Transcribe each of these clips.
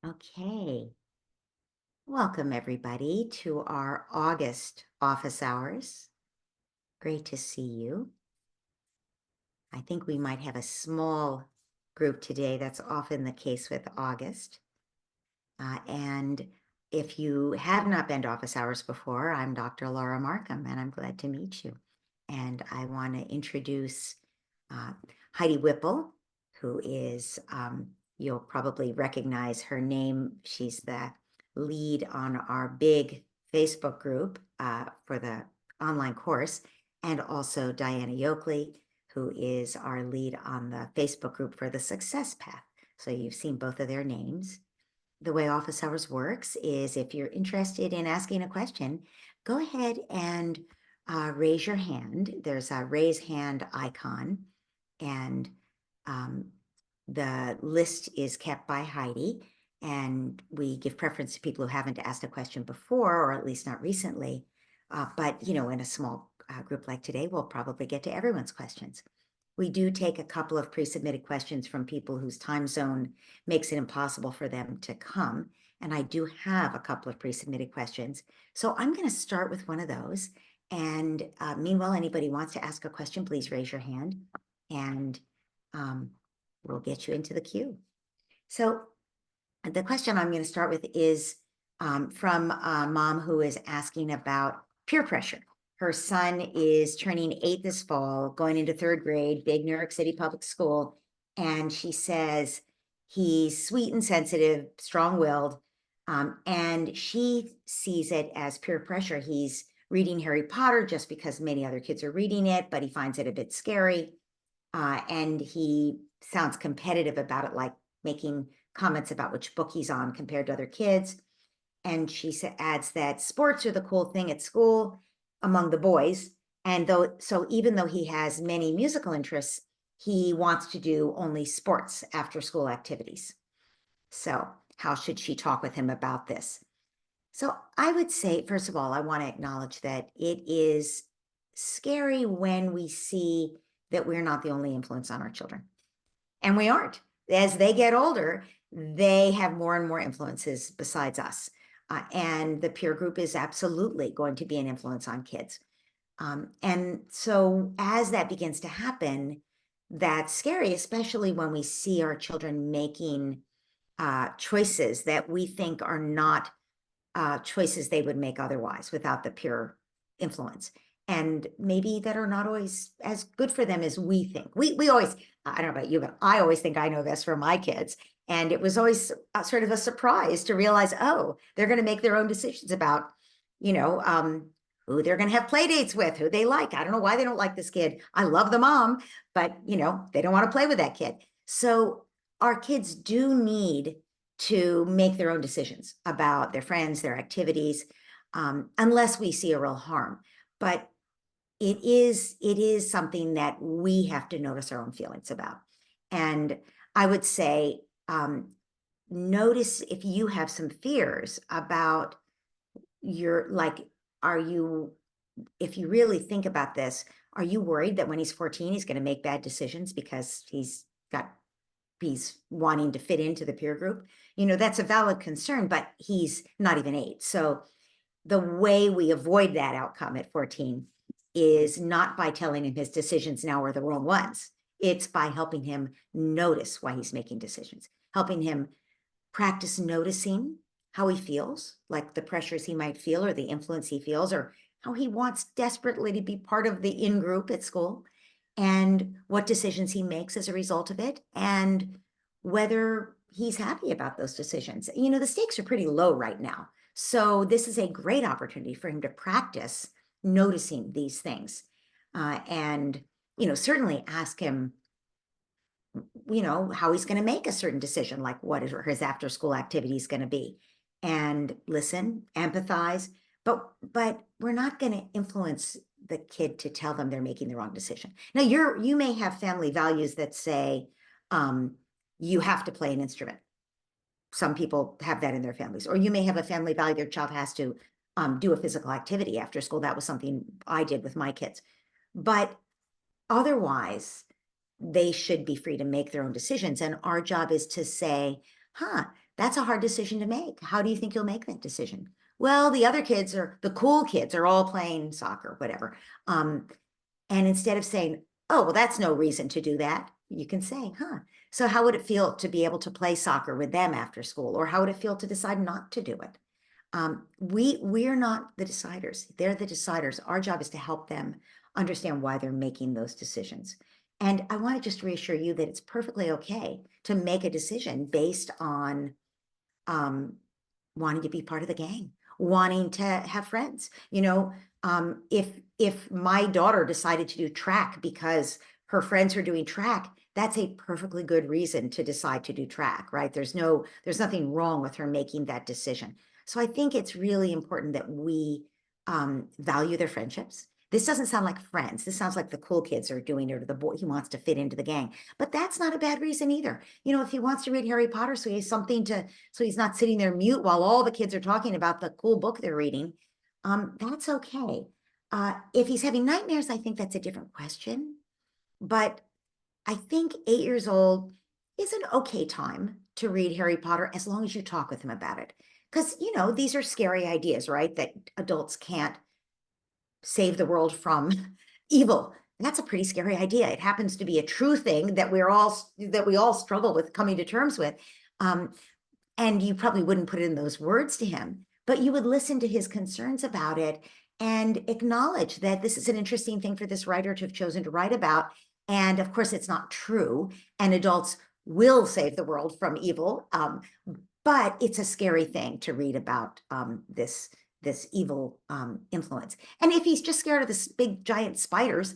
Okay, welcome everybody to our August office hours. Great to see you. I think we might have a small group today. That's often the case with August. And if you have not been to office hours before, I'm Dr. Laura Markham, and I'm glad to meet you. And I want to introduce uh, Heidi Whipple, who is, you'll probably recognize her name. She's the lead on our big Facebook group for the online course, and also Diana Yoakley, who is our lead on the Facebook group for the Success Path. So you've seen both of their names. The way office hours works is if you're interested in asking a question, go ahead and raise your hand. There's a raise hand icon, and um, the list is kept by Heidi, and we give preference to people who haven't asked a question before, or at least not recently. But, in a small group like today, we'll probably get to everyone's questions. We do take a couple of pre-submitted questions from people whose time zone makes it impossible for them to come. And I do have a couple of pre-submitted questions. So I'm going to start with one of those. And meanwhile, anybody wants to ask a question, please raise your hand and we'll get you into the queue. So the question I'm going to start with is from a mom who is asking about peer pressure. Her son is turning 8 this fall, going into 3rd grade, big New York City public school. And she says he's sweet and sensitive, strong-willed, and she sees it as peer pressure. He's reading Harry Potter just because many other kids are reading it, but he finds it a bit scary. And he sounds competitive about it, like making comments about which book he's on compared to other kids. And she adds that sports are the cool thing at school among the boys. And so even though he has many musical interests, he wants to do only sports after school activities. So how should she talk with him about this? So I would say, first of all, I want to acknowledge that it is scary when we see that we're not the only influence on our children. And we aren't. As they get older, they have more and more influences besides us. And the peer group is absolutely going to be an influence on kids. And so as that begins to happen, that's scary, especially when we see our children making choices that we think are not choices they would make otherwise without the peer influence. And maybe that are not always as good for them as we think. We always, I don't know about you, but I always think I know best for my kids. And it was always sort of a surprise to realize, oh, they're going to make their own decisions about, who they're going to have play dates with, who they like. I don't know why they don't like this kid. I love the mom, but, they don't want to play with that kid. So our kids do need to make their own decisions about their friends, their activities, unless we see a real harm. But it is something that we have to notice our own feelings about. And I would say, notice if you have some fears about if you really think about this, are you worried that when he's 14, he's going to make bad decisions because he's wanting to fit into the peer group? That's a valid concern, but he's not even 8. So the way we avoid that outcome at 14 is not by telling him his decisions now are the wrong ones. It's by helping him notice why he's making decisions, helping him practice noticing how he feels, like the pressures he might feel or the influence he feels, or how he wants desperately to be part of the in-group at school, and what decisions he makes as a result of it, and whether he's happy about those decisions. The stakes are pretty low right now. So this is a great opportunity for him to practice noticing these things. And, certainly ask him, how he's going to make a certain decision, like what is his after school activities going to be, and listen, empathize, but we're not going to influence the kid to tell them they're making the wrong decision. Now you may have family values that say you have to play an instrument. Some people have that in their families, or you may have a family value their child has to do a physical activity after school. That was something I did with my kids, but otherwise they should be free to make their own decisions. And our job is to say, That's a hard decision to make. How do you think you'll make that decision? Well, the other kids are the cool kids are all playing soccer, whatever. And instead of saying, oh, well, that's no reason to do that, you can say, huh, so how would it feel to be able to play soccer with them after school? Or how would it feel to decide not to do it? We're not the deciders. They're the deciders. Our job is to help them understand why they're making those decisions. And I want to just reassure you that it's perfectly okay to make a decision based on um, wanting to be part of the gang, wanting to have friends. If my daughter decided to do track because her friends are doing track, that's a perfectly good reason to decide to do track, right? There's nothing wrong with her making that decision. So I think it's really important that we value their friendships. This doesn't sound like friends. This sounds like the cool kids are doing it, or the boy he wants to fit into the gang. But that's not a bad reason either. If he wants to read Harry Potter, so he has something so he's not sitting there mute while all the kids are talking about the cool book they're reading, that's okay. If he's having nightmares, I think that's a different question. But I think 8 years old is an okay time to read Harry Potter as long as you talk with him about it. Because, these are scary ideas, right? That adults can't save the world from evil. That's a pretty scary idea. It happens to be a true thing that we all struggle with coming to terms with. And you probably wouldn't put it in those words to him, but you would listen to his concerns about it and acknowledge that this is an interesting thing for this writer to have chosen to write about. And of course, it's not true, and adults will save the world from evil. But it's a scary thing to read about this evil influence. And if he's just scared of this big giant spiders,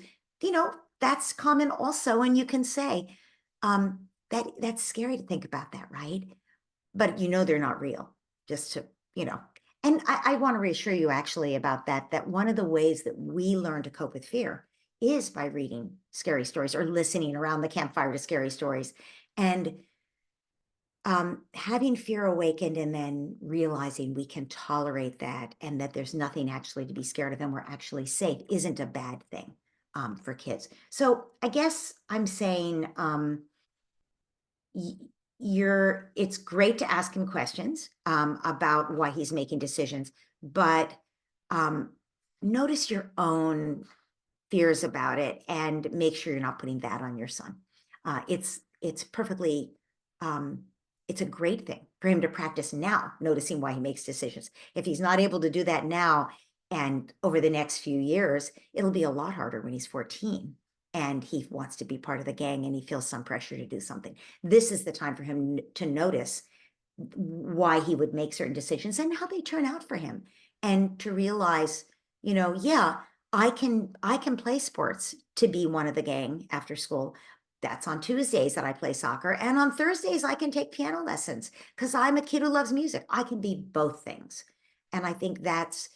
that's common also. And you can say that's scary to think about that, right? But they're not real, just to, and I want to reassure you actually about that one of the ways that we learn to cope with fear is by reading scary stories or listening around the campfire to scary stories. And having fear awakened and then realizing we can tolerate that and that there's nothing actually to be scared of and we're actually safe isn't a bad thing for kids. So I guess I'm saying it's great to ask him questions about why he's making decisions, but notice your own fears about it and make sure you're not putting that on your son. It's perfectly it's a great thing for him to practice now, noticing why he makes decisions. If he's not able to do that now and over the next few years, it'll be a lot harder when he's 14 and he wants to be part of the gang and he feels some pressure to do something. This is the time for him to notice why he would make certain decisions and how they turn out for him, and to realize, yeah, I can play sports to be one of the gang after school. That's on Tuesdays that I play soccer, and on Thursdays I can take piano lessons because I'm a kid who loves music. I can be both things. And I think that's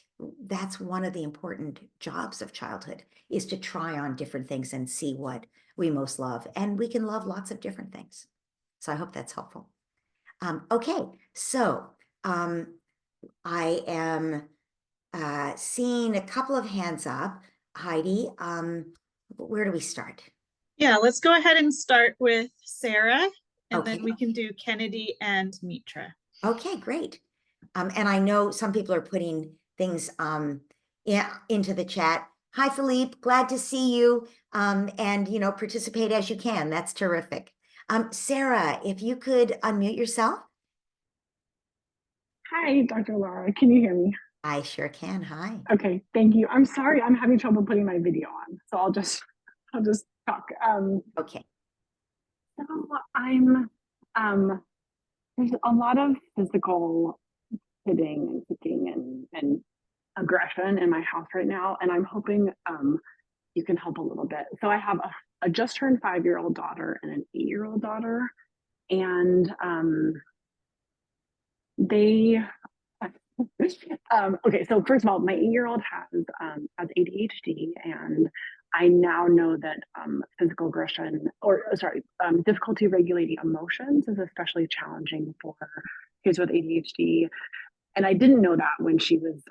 one of the important jobs of childhood, is to try on different things and see what we most love. And we can love lots of different things. So I hope that's helpful. Okay, so I am seeing a couple of hands up. Heidi, where do we start? Yeah, let's go ahead and start with Sarah, and Okay. then we can do Kennedy and Mitra. Okay, great. And I know some people are putting things into the chat. Hi, Philippe, glad to see you. And participate as you can. That's terrific. Sarah, if you could unmute yourself. Hi, Dr. Laura. Can you hear me? I sure can. Hi. Okay, thank you. I'm sorry, I'm having trouble putting my video on, so I'll just talk. Okay. So I'm there's a lot of physical hitting and kicking and aggression in my house right now, and I'm hoping you can help a little bit. So I have a just turned 5-year-old daughter and an 8-year-old daughter, and they okay, so first of all, my 8-year-old has ADHD, and I now know that physical aggression, difficulty regulating emotions is especially challenging for kids with ADHD. And I didn't know that when she was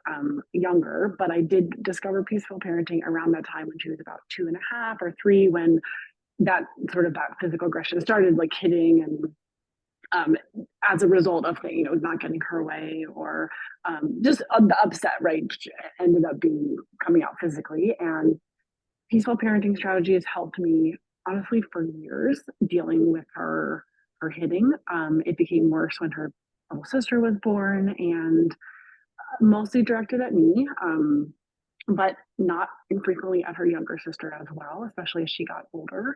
younger, but I did discover peaceful parenting around that time when she was about 2.5 or 3, when that physical aggression started, like hitting and um, as a result of, not getting her way, or just the upset, right, ended up being coming out physically. And peaceful parenting strategies helped me honestly for years dealing with her hitting. It became worse when her little sister was born, and mostly directed at me, but not infrequently at her younger sister as well, especially as she got older.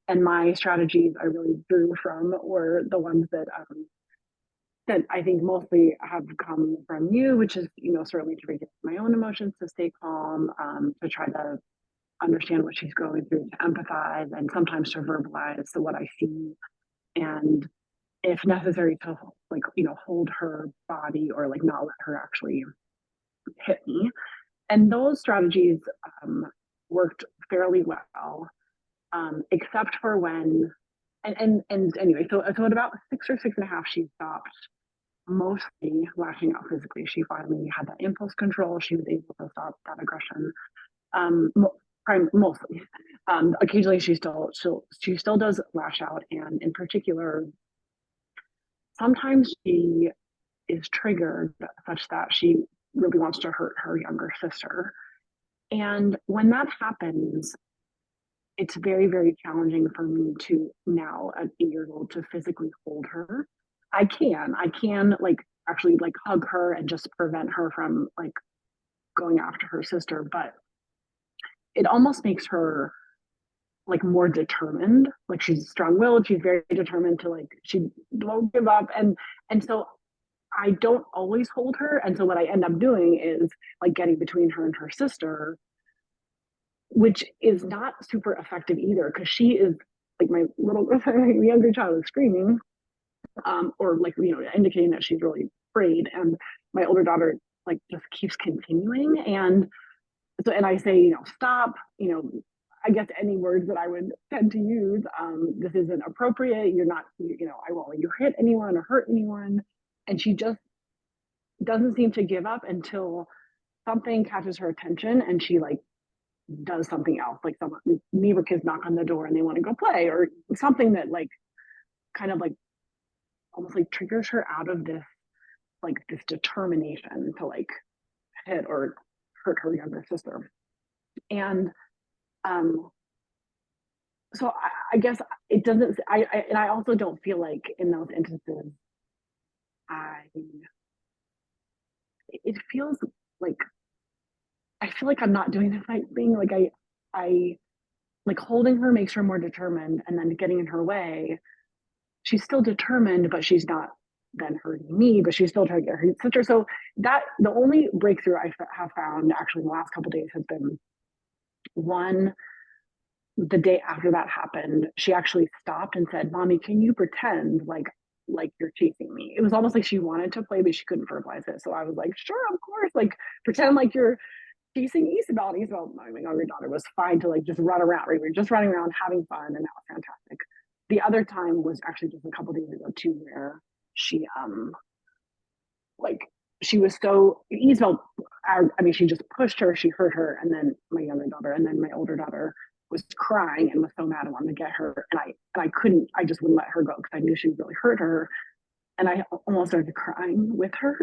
And my strategies I really drew from were the ones that I think mostly have come from you, which is, certainly to regulate my own emotions, to stay calm, to try to understand what she's going through, to empathize, and sometimes to verbalize what I see, and if necessary, to like, hold her body, or like not let her actually hit me. And those strategies worked fairly well, except for when, and anyway, so at about 6 or 6.5, she stopped mostly lashing out physically. She finally had that impulse control. She was able to stop that aggression. Um, Mostly. Occasionally, she still does lash out, and in particular, sometimes she is triggered such that she really wants to hurt her younger sister. And when that happens, it's very, very challenging for me to now, at 8 years old, to physically hold her. I can like actually like hug her and just prevent her from like going after her sister, but it almost makes her like more determined. Like she's strong-willed, she's very determined to like she won't give up, and so I don't always hold her. And so what I end up doing is like getting between her and her sister, which is not super effective either, because she is like my little my younger child is screaming, or like, indicating that she's really afraid, and my older daughter like just keeps continuing. And so, and I say, stop, I guess any words that I would tend to use, this isn't appropriate, you're not, I won't let you hit anyone or hurt anyone. And she just doesn't seem to give up until something catches her attention, and she like does something else, like someone, neighbor kids knock on the door and they want to go play, or something that like kind of like almost like triggers her out of this like this determination to like hit or hurt her younger sister. And um so I guess it doesn't, and I also don't feel like in those instances I it feels like I feel like I'm not doing the right thing. Like I like holding her makes her more determined, and then getting in her way, she's still determined, but she's not then hurting me, but she's still trying to get her sister. So that the only breakthrough I have found actually in the last couple of days has been one. The day after that happened, she actually stopped and said, "Mommy, can you pretend like you're chasing me?" It was almost like she wanted to play, but she couldn't verbalize it. So I was like, "Sure, of course. Like pretend like you're chasing Isabel." And Isabel, my younger daughter, was fine to like just run around. Right? We were just running around having fun, and that was fantastic. The other time was actually just a couple days ago too, where she like she was so Isabel. I mean, she just pushed her, she hurt her, and then my younger daughter, and then my older daughter was crying and was so mad and wanted to get her, and I couldn't, I just wouldn't let her go because I knew she really hurt her, and I almost started crying with her,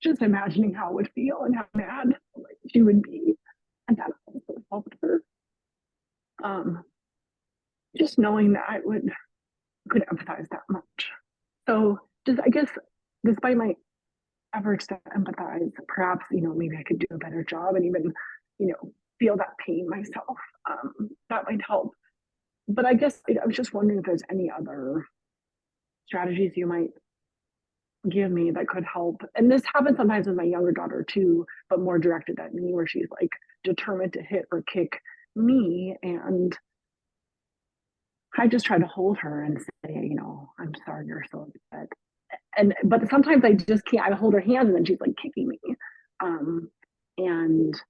just imagining how it would feel and how mad like she would be, and that also helped her. Um, just knowing that I could empathize that much. So just I guess despite my efforts to empathize, perhaps maybe I could do a better job and even feel that pain myself. That might help. But I guess I was just wondering if there's any other strategies you might give me that could help. And this happens sometimes with my younger daughter too, but more directed at me, where she's like determined to hit or kick me, and I just try to hold her and say, I'm sorry you're so upset. And but sometimes I just can't. I hold her hand and then she's like kicking me. And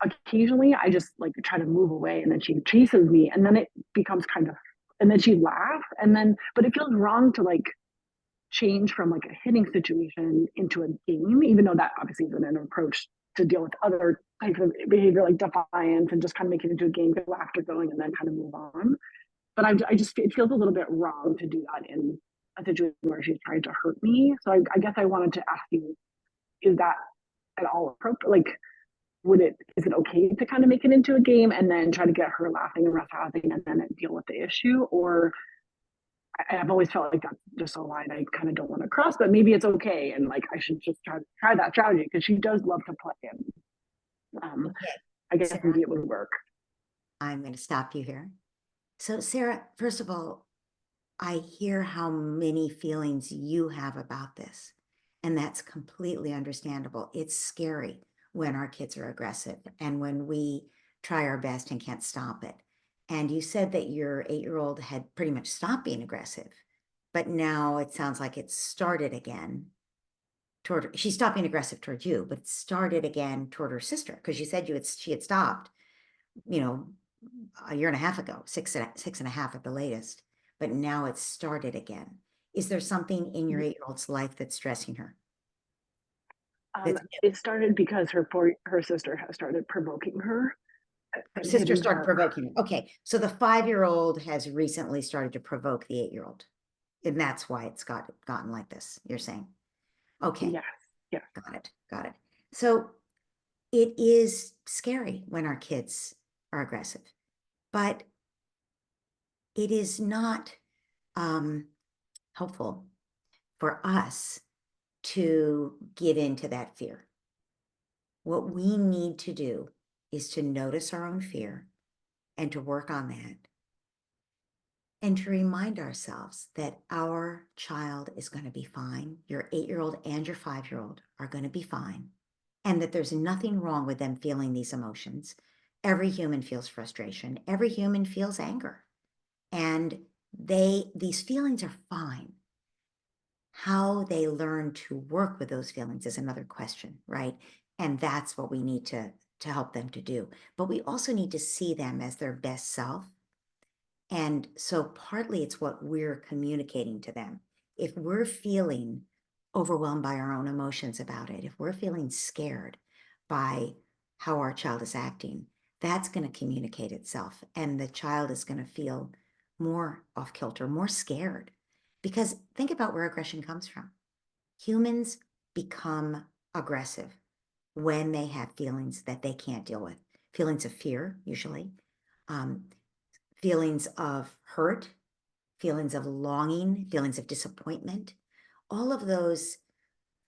occasionally I just like try to move away, and then she chases me, and then it becomes kind of, and then she laughs, and then but it feels wrong to like change from like a hitting situation into a game, even though that obviously isn't an approach to deal with other types of behavior like defiance, and just kind of make it into a game, get laughter going, and then kind of move on. but I just, it feels a little bit wrong to do that in a situation where she's trying to hurt me. So I guess I wanted to ask you, is that at all appropriate? Like, is it okay to kind of make it into a game and then try to get her laughing and roughhousing and then deal with the issue? Or I've always felt like that's just a line I kind of don't want to cross, but maybe it's okay. And like, I should just try that strategy because she does love to play. And Okay, I guess Sarah, maybe it would work. I'm going to stop you here. So, Sarah, first of all, I hear how many feelings you have about this, and that's completely understandable. It's scary when our kids are aggressive and when we try our best and can't stop it. And you said that your 8-year-old had pretty much stopped being aggressive, but now it sounds like it started again she stopped being aggressive toward you, but it started again toward her sister because you said she had stopped, you know, a year and a half ago, six and a half at the latest, but now it's started again. Is there something in your 8-year-old's life that's stressing her? It started because her sister has started provoking her Her and sister hitting started her. provoking her. Okay, so the 5-year-old has recently started to provoke the 8-year-old, and that's why it's gotten like this, you're saying. Okay, Yes, yes. got it. So it is scary when our kids are aggressive, but it is not helpful for us to give in to that fear. What we need to do is to notice our own fear and to work on that and to remind ourselves that our child is going to be fine. Your 8-year-old and your 5-year-old are going to be fine, and that there's nothing wrong with them feeling these emotions. Every human feels frustration. Every human feels anger, and these feelings are fine. How they learn to work with those feelings is another question, right? And that's what we need to help them to do. But we also need to see them as their best self. And so partly it's what we're communicating to them. If we're feeling overwhelmed by our own emotions about it, if we're feeling scared by how our child is acting, that's going to communicate itself. And the child is going to feel more off kilter, more scared. Because think about where aggression comes from. Humans become aggressive when they have feelings that they can't deal with, feelings of fear, usually, feelings of hurt, feelings of longing, feelings of disappointment. All of those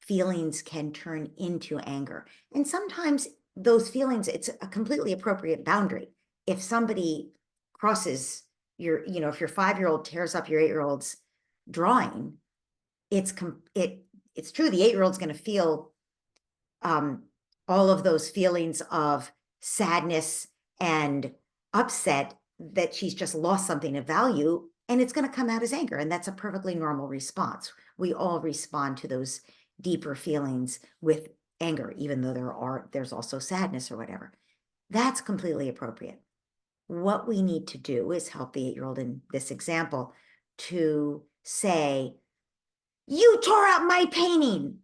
feelings can turn into anger. And sometimes those feelings, it's a completely appropriate boundary. If somebody crosses if your 5-year-old tears up your 8-year-old's drawing, it's true. The 8-year-old's going to feel all of those feelings of sadness and upset that she's just lost something of value, and it's going to come out as anger. And that's a perfectly normal response. We all respond to those deeper feelings with anger, even though there's also sadness or whatever. That's completely appropriate. What we need to do is help the 8-year-old in this example to say, "You tore out my painting.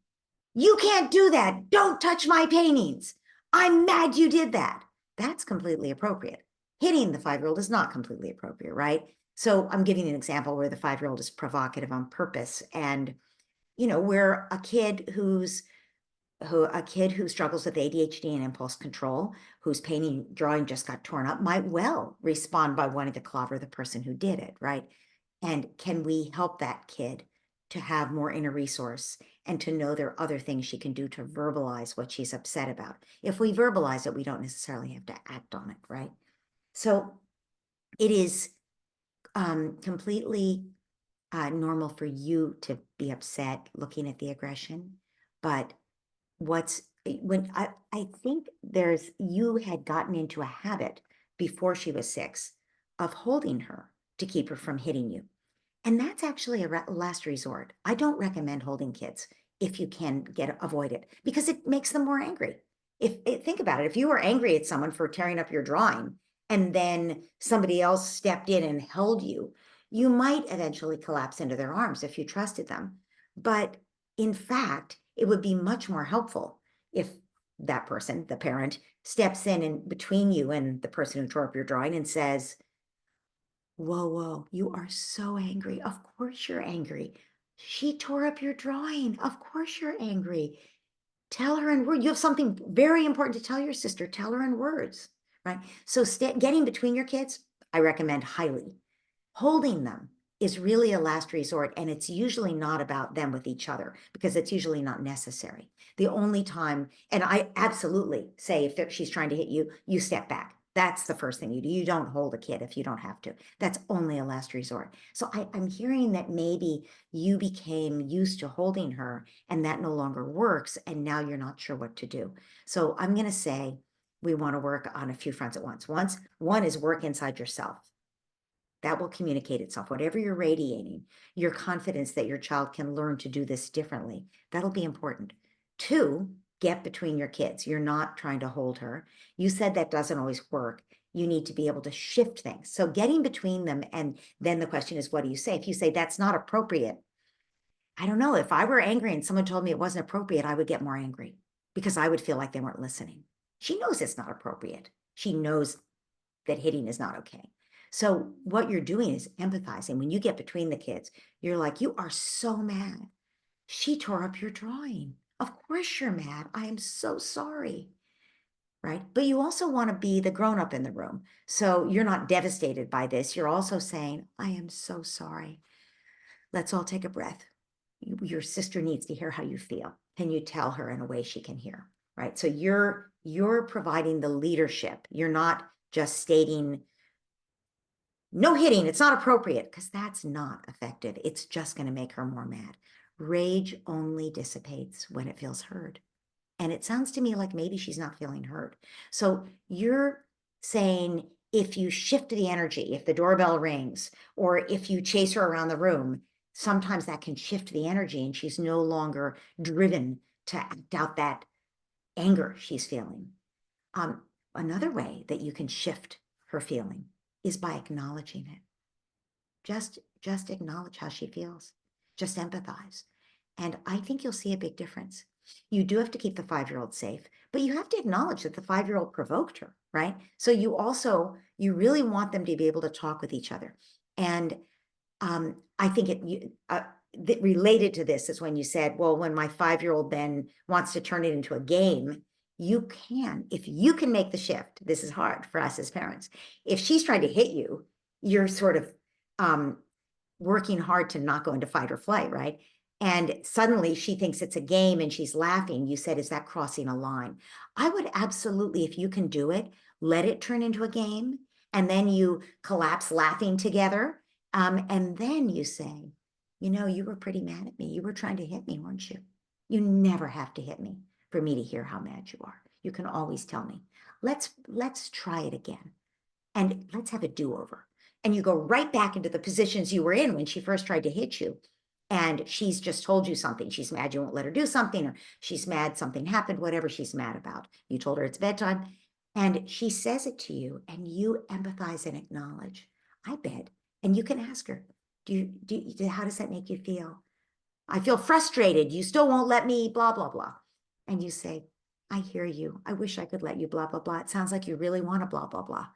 You can't do that. Don't touch my paintings. I'm mad you did that." That's completely appropriate. Hitting the 5-year-old is not completely appropriate, right? So I'm giving an example where the 5-year-old is provocative on purpose. And, where a kid who struggles with ADHD and impulse control, whose drawing just got torn up, might well respond by wanting to clobber the person who did it, right? And can we help that kid to have more inner resource and to know there are other things she can do to verbalize what she's upset about? If we verbalize it, we don't necessarily have to act on it, right? So it is completely normal for you to be upset looking at the aggression, but I think you had gotten into a habit before she was 6 of holding her to keep her from hitting you. And that's actually a last resort. I don't recommend holding kids if you can avoid it, because it makes them more angry. Think about it, if you were angry at someone for tearing up your drawing and then somebody else stepped in and held you, you might eventually collapse into their arms if you trusted them. But in fact, it would be much more helpful if that person, the parent, steps in between you and the person who tore up your drawing and says, whoa, whoa, you are so angry. Of course you're angry. She tore up your drawing. Of course you're angry. Tell her in words. You have something very important to tell your sister. Tell her in words, right? So getting between your kids, I recommend highly. Holding them is really a last resort, and it's usually not about them with each other because it's usually not necessary. The only time, and I absolutely say if she's trying to hit you, you step back. That's the first thing you do. You don't hold a kid if you don't have to. That's only a last resort. So I'm hearing that maybe you became used to holding her and that no longer works, and now you're not sure what to do. So I'm going to say we want to work on a few fronts at once. One is work inside yourself. That will communicate itself. Whatever you're radiating, your confidence that your child can learn to do this differently, that'll be important. Two, get between your kids. You're not trying to hold her. You said that doesn't always work. You need to be able to shift things. So getting between them, and then the question is, what do you say? If you say that's not appropriate, I don't know. If I were angry and someone told me it wasn't appropriate, I would get more angry because I would feel like they weren't listening. She knows it's not appropriate. She knows that hitting is not okay. So what you're doing is empathizing. When you get between the kids, you're like, you are so mad. She tore up your drawing. Of course you're mad. I am so sorry. Right. But you also want to be the grown up in the room. So you're not devastated by this. You're also saying, I am so sorry. Let's all take a breath. Your sister needs to hear how you feel. Can you tell her in a way she can hear? Right. So you're providing the leadership. You're not just stating no hitting, it's not appropriate, because that's not effective. It's just going to make her more mad. Rage only dissipates when it feels heard. And it sounds to me like maybe she's not feeling heard. So you're saying if you shift the energy, if the doorbell rings, or if you chase her around the room, sometimes that can shift the energy and she's no longer driven to act out that anger she's feeling. Another way that you can shift her feeling is by acknowledging it. Just acknowledge how she feels. Just empathize. And I think you'll see a big difference. You do have to keep the 5-year-old safe, but you have to acknowledge that the 5-year-old provoked her, right? So you really want them to be able to talk with each other. And I think related to this is when you said, well, when my 5-year-old then wants to turn it into a game, if you can make the shift, this is hard for us as parents. If she's trying to hit you, you're sort of working hard to not go into fight or flight, right? And suddenly she thinks it's a game and she's laughing. You said, is that crossing a line? I would absolutely, if you can do it, let it turn into a game. And then you collapse laughing together. And then you say, you were pretty mad at me. You were trying to hit me, weren't you? You never have to hit me for me to hear how mad you are. You can always tell me. Let's try it again. And let's have a do-over. And you go right back into the positions you were in when she first tried to hit you. And she's just told you something. She's mad you won't let her do something, or she's mad something happened, whatever she's mad about. You told her it's bedtime. And she says it to you, and you empathize and acknowledge. I bet. And you can ask her, how does that make you feel? I feel frustrated. You still won't let me, blah, blah, blah. And you say, I hear you. I wish I could let you, blah, blah, blah. It sounds like you really want to, blah, blah, blah.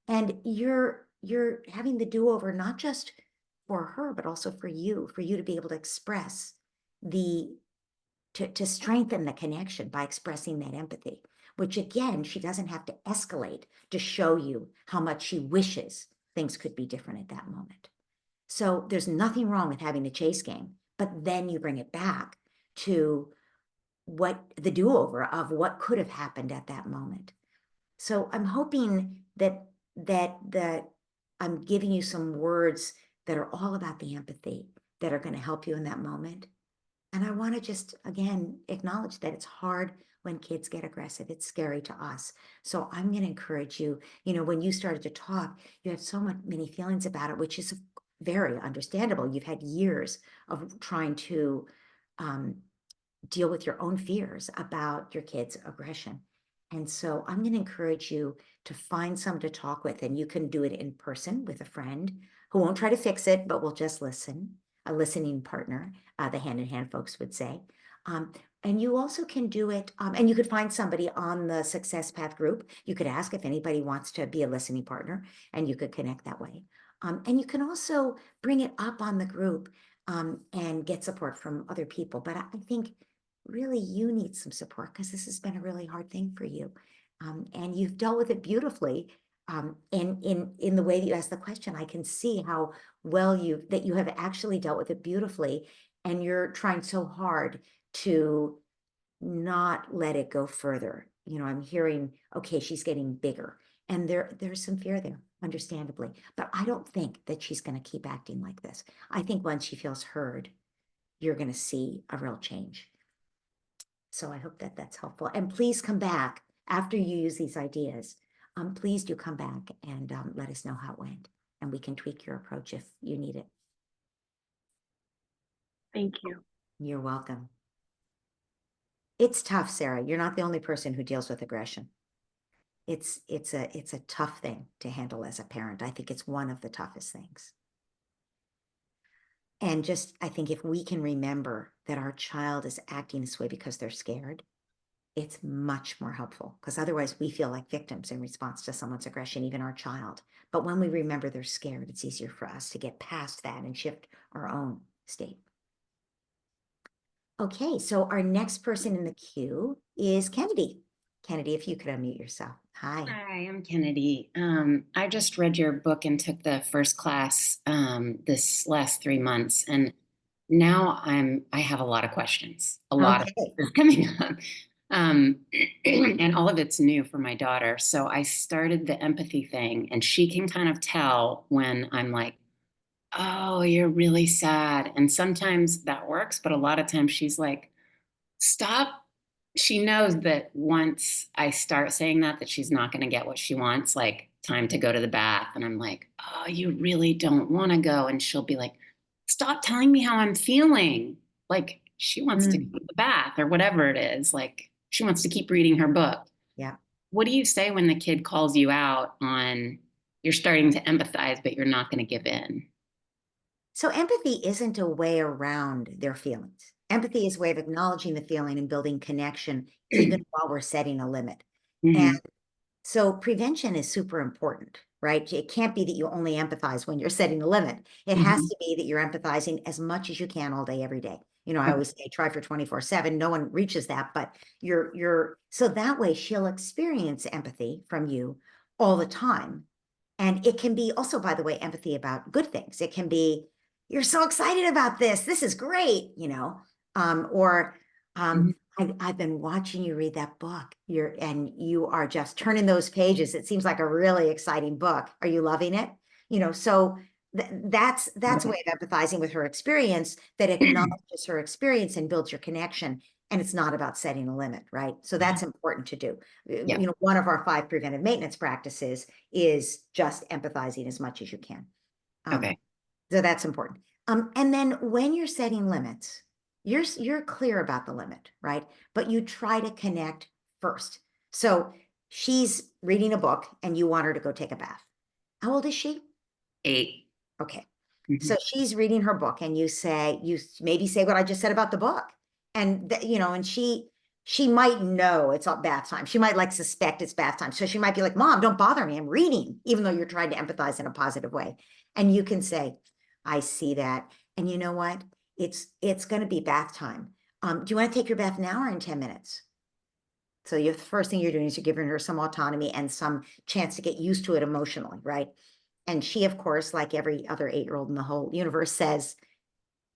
And you're having the do-over, not just for her, but also for you to be able to express to strengthen the connection by expressing that empathy, which again, she doesn't have to escalate to show you how much she wishes things could be different at that moment. So there's nothing wrong with having a chase game, but then you bring it back to what the do-over of what could have happened at that moment. So I'm hoping that I'm giving you some words that are all about the empathy that are going to help you in that moment. And I want to just, again, acknowledge that it's hard when kids get aggressive. It's scary to us. So I'm going to encourage you, when you started to talk, you had so many feelings about it, which is very understandable. You've had years of trying to deal with your own fears about your kids' aggression. And so I'm going to encourage you to find someone to talk with, and you can do it in person with a friend who won't try to fix it, but will just listen, a listening partner, the hand-in-hand folks would say. And you also can do it, and you could find somebody on the Success Path group. You could ask if anybody wants to be a listening partner, and you could connect that way. And you can also bring it up on the group and get support from other people. But I think really you need some support because this has been a really hard thing for you. And you've dealt with it beautifully. And in the way that you asked the question, I can see how well that you have actually dealt with it beautifully. And you're trying so hard to not let it go further. I'm hearing, okay, she's getting bigger. And there's some fear there, understandably. But I don't think that she's going to keep acting like this. I think once she feels heard, you're going to see a real change. So I hope that that's helpful. And please come back after you use these ideas. Please do come back and let us know how it went. And we can tweak your approach if you need it. Thank you. You're welcome. It's tough, Sarah. You're not the only person who deals with aggression. It's a tough thing to handle as a parent. I think it's one of the toughest things. And just, I think if we can remember that our child is acting this way because they're scared, it's much more helpful because otherwise we feel like victims in response to someone's aggression, even our child. But when we remember they're scared, it's easier for us to get past that and shift our own state. Okay, so our next person in the queue is Kennedy. Kennedy, if you could unmute yourself. Hi. Hi, I'm Kennedy. I just read your book and took the first class this last 3 months, and now I have a lot of questions. A lot of Okay. stuff coming up, and all of it's new for my daughter. So I started the empathy thing, and she can kind of tell when I'm like, "Oh, you're really sad," and sometimes that works, but a lot of times she's like, "Stop." She knows that once I start saying that she's not going to get what she wants, like time to go to the bath. And I'm like, "Oh, you really don't want to go." And she'll be like, "Stop telling me how I'm feeling." Like she wants to go to the bath or whatever it is. Like she wants to keep reading her book. Yeah. What do you say when the kid calls you out on you're starting to empathize, but you're not going to give in? So empathy isn't a way around their feelings. Empathy is a way of acknowledging the feeling and building connection, even while we're setting a limit. And Mhm. so prevention is super important, right? It can't be that you only empathize when you're setting a limit. It has Mhm. to be that you're empathizing as much as you can all day, every day. I Okay. always say try for 24/7. No one reaches that, but so that way she'll experience empathy from you all the time. And it can be also, by the way, empathy about good things. It can be, you're so excited about this. This is great, or Mhm. I've been watching you read that book. You are just turning those pages. It seems like a really exciting book. Are you loving it? So that's a way of empathizing with her experience that acknowledges her experience and builds your connection. And it's not about setting a limit, right? So that's important to do. Yeah. One of our 5 preventive maintenance practices is just empathizing as much as you can. Okay. So that's important. And then when you're setting limits, you're clear about the limit, right? But you try to connect first. So she's reading a book and you want her to go take a bath. How old is she? 8. Okay. Mhm. So she's reading her book and you maybe say what I just said about the book. And and she might know it's all bath time. She might suspect it's bath time. So she might be like, "Mom, don't bother me. I'm reading," even though you're trying to empathize in a positive way. And you can say, "I see that. And you know what? It's going to be bath time. Do you want to take your bath now or in 10 minutes?" So the first thing you're doing is you're giving her some autonomy and some chance to get used to it emotionally, right? And she, of course, like every other 8-year-old in the whole universe, says,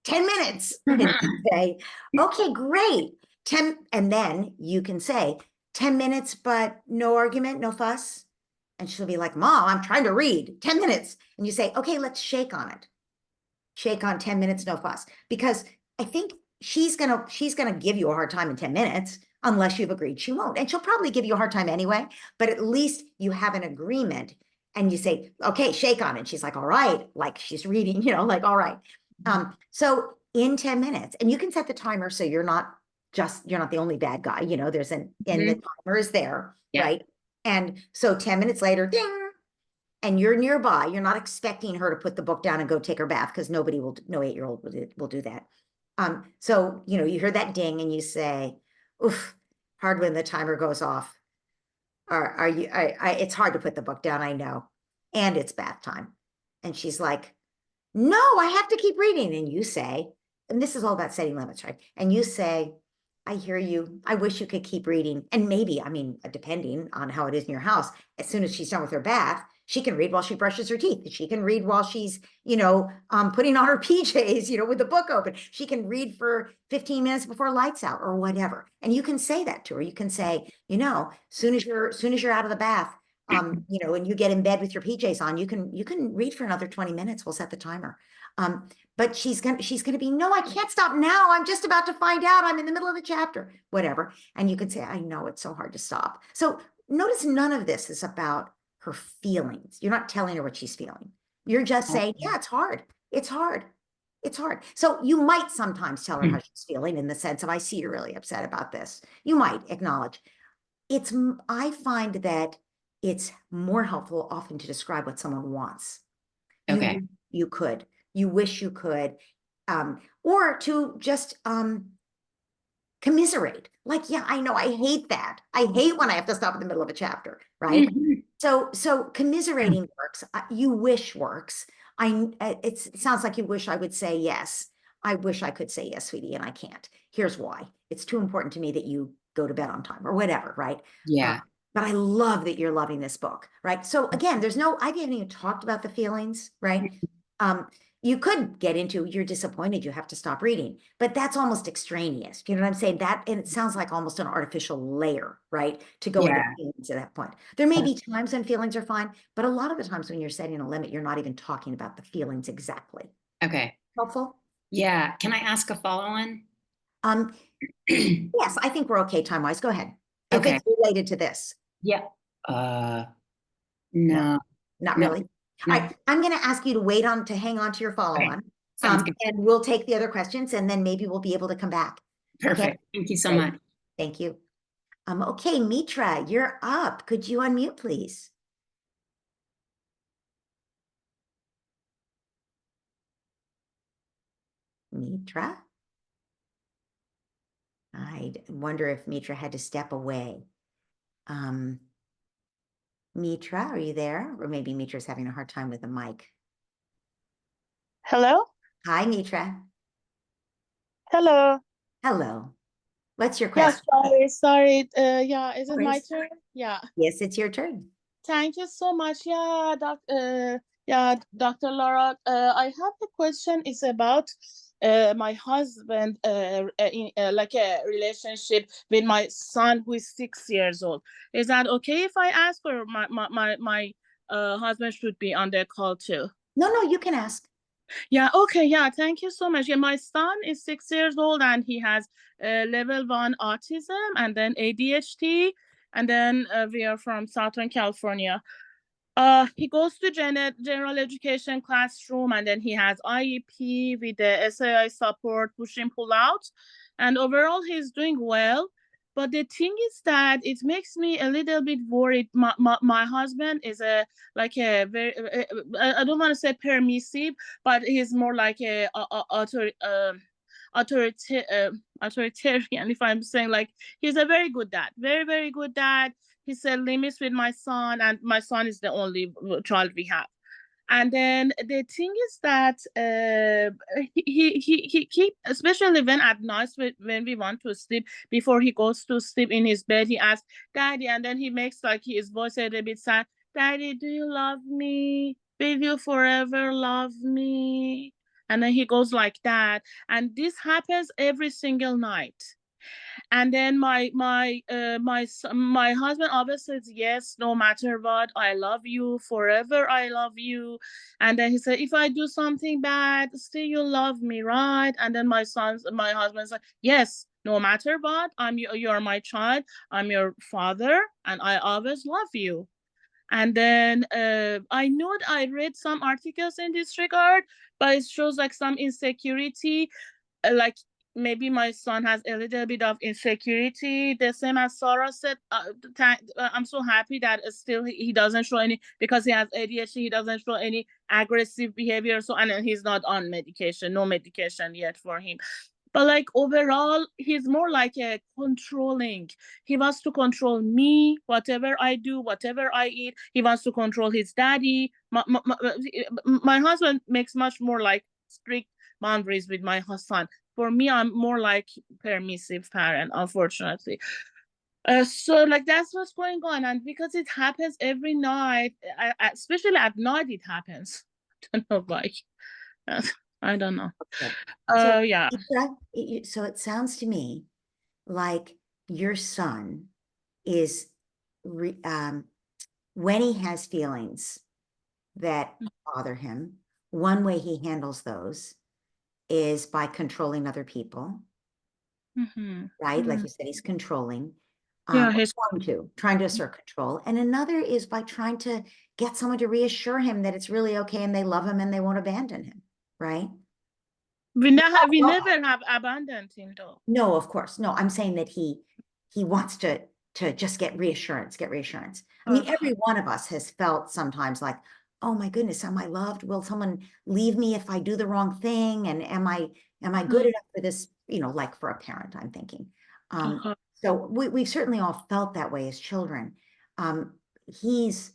10 minutes. And you say, okay, great. 10, and then you can say, 10 minutes, but no argument, no fuss. And she'll be like, Mom, I'm trying to read. 10 minutes. And you say, okay, let's shake on it. Shake on 10 minutes, no fuss. Because I think she's gonna give you a hard time in 10 minutes unless you've agreed she won't. And she'll probably give you a hard time anyway, but at least you have an agreement and you say, okay, shake on it. She's like, all right, like she's reading, like, all right. So in 10 minutes, and you can set the timer so you're not the only bad guy, there's and the timer is there, Yeah. right? And so 10 minutes later, ding, and you're nearby, you're not expecting her to put the book down and go take her bath because no 8-year-old will do that. So, you hear that ding and you say, oof, hard when the timer goes off. It's hard to put the book down, I know. And it's bath time. And she's like, no, I have to keep reading. And you say, and this is all about setting limits, right? And you say, I hear you. I wish you could keep reading. And maybe, I mean, depending on how it is in your house, as soon as she's done with her bath, she can read while she brushes her teeth. She can read while she's, putting on her PJs, with the book open. She can read for 15 minutes before lights out or whatever. And you can say that to her. You can say, soon as you're out of the bath, and you get in bed with your PJs on, you can read for another 20 minutes. We'll set the timer. But she's gonna be, no, I can't stop now. I'm just about to find out. I'm in the middle of the chapter, whatever. And you can say, I know it's so hard to stop. So notice none of this is about her feelings. You're not telling her what she's feeling. You're just saying, yeah, it's hard. It's hard. It's hard. So you might sometimes tell her how she's feeling in the sense of, I see you're really upset about this. You might acknowledge. I find that it's more helpful often to describe what someone wants. Okay. You could. You wish you could, or to just commiserate. Like, yeah, I know, I hate that. I hate when I have to stop in the middle of a chapter, right? So commiserating works. You wish works. It sounds like you wish I would say yes. I wish I could say yes, sweetie, and I can't. Here's why. It's too important to me that you go to bed on time or whatever, right? Yeah. But I love that you're loving this book, right? So again, I haven't even talked about the feelings, right? You could get into, you're disappointed, you have to stop reading, but that's almost extraneous. You know what I'm saying? And it sounds like almost an artificial layer, right? To go into feelings at that point. There may be times when feelings are fine, but a lot of the times when you're setting a limit, you're not even talking about the feelings exactly. Okay. Helpful? Yeah. Can I ask a follow-on? Yes, I think we're okay time-wise. Go ahead. If Okay. it's related to this. Yeah. No, not really. No. All right, I'm going to ask you to hang on to your follow-on. Okay. Sounds good. And we'll take the other questions and then maybe we'll be able to come back. Perfect. Okay? Thank you so Great. much. Thank you. Okay, Mitra, you're up. Could you unmute, please? Mitra? I wonder if Mitra had to step away. Mitra, are you there? Or maybe Mitra's having a hard time with the mic. Hello? Hi, Mitra. Hello. Hello. What's your Yeah, question? sorry. Yeah, is No it my worries. turn? Yeah. Yes, it's your turn. Thank you so much. Yeah, Dr. Laura. I have a question. It's about my husband in like a relationship with my son who is 6 years old. Is that okay if I ask, or my husband should be on the call too? No, you can ask. Yeah, okay, yeah, thank you so much. Yeah, my son is 6 years old and he has level 1 autism and then ADHD, and then we are from Southern California. He goes to general education classroom, and then he has IEP with the SAI support, push in, pull out, and overall he's doing well. But the thing is that it makes me a little bit worried. My husband is a very, I don't want to say permissive, but he's more like a authoritarian, if I'm saying, like, he's a very good dad, very, very good dad. He set limits with my son, and my son is the only child we have. And then the thing is that he keep, especially when at night, when we want to sleep, before he goes to sleep in his bed, he asks, Daddy, and then he makes like his voice a little bit sad, Daddy, do you love me? Will you forever love me? And then he goes like that. And this happens every single night. And then my husband always says, yes, no matter what, I love you forever, I love you. And then he said, if I do something bad, still you love me, right? And then my husband's like, yes, no matter what, you're my child, I'm your father, and I always love you. And then I know that I read some articles in this regard, but it shows like some insecurity, like maybe my son has a little bit of insecurity, the same as Sarah said. I'm so happy that still he doesn't show any, because he has ADHD, he doesn't show any aggressive behavior. So, and he's not on medication, no medication yet for him. but like overall, he's more like a controlling. He wants to control me, whatever I do, whatever I eat. He wants to control his daddy. My husband makes much more like strict boundaries with my son. For me, I'm more like permissive parent, unfortunately. So like that's what's going on, and because it happens every night, especially at night, it happens. I don't know why. I don't know. Okay. So, Yeah. so it sounds to me like your son is when he has feelings that bother him, one way he handles those is by controlling other people, right? Like you said, he's controlling. Yeah, Or trying to assert control. And another is by trying to get someone to reassure him that it's really okay and they love him and they won't abandon him, right? we never have abandoned him though. No, of course. No, I'm saying that he wants to just get reassurance. I mean, every one of us has felt sometimes like, oh my goodness, am I loved? Will someone leave me if I do the wrong thing? And am I good enough for this? You know, like for a parent, I'm thinking. So we've certainly all felt that way as children. He's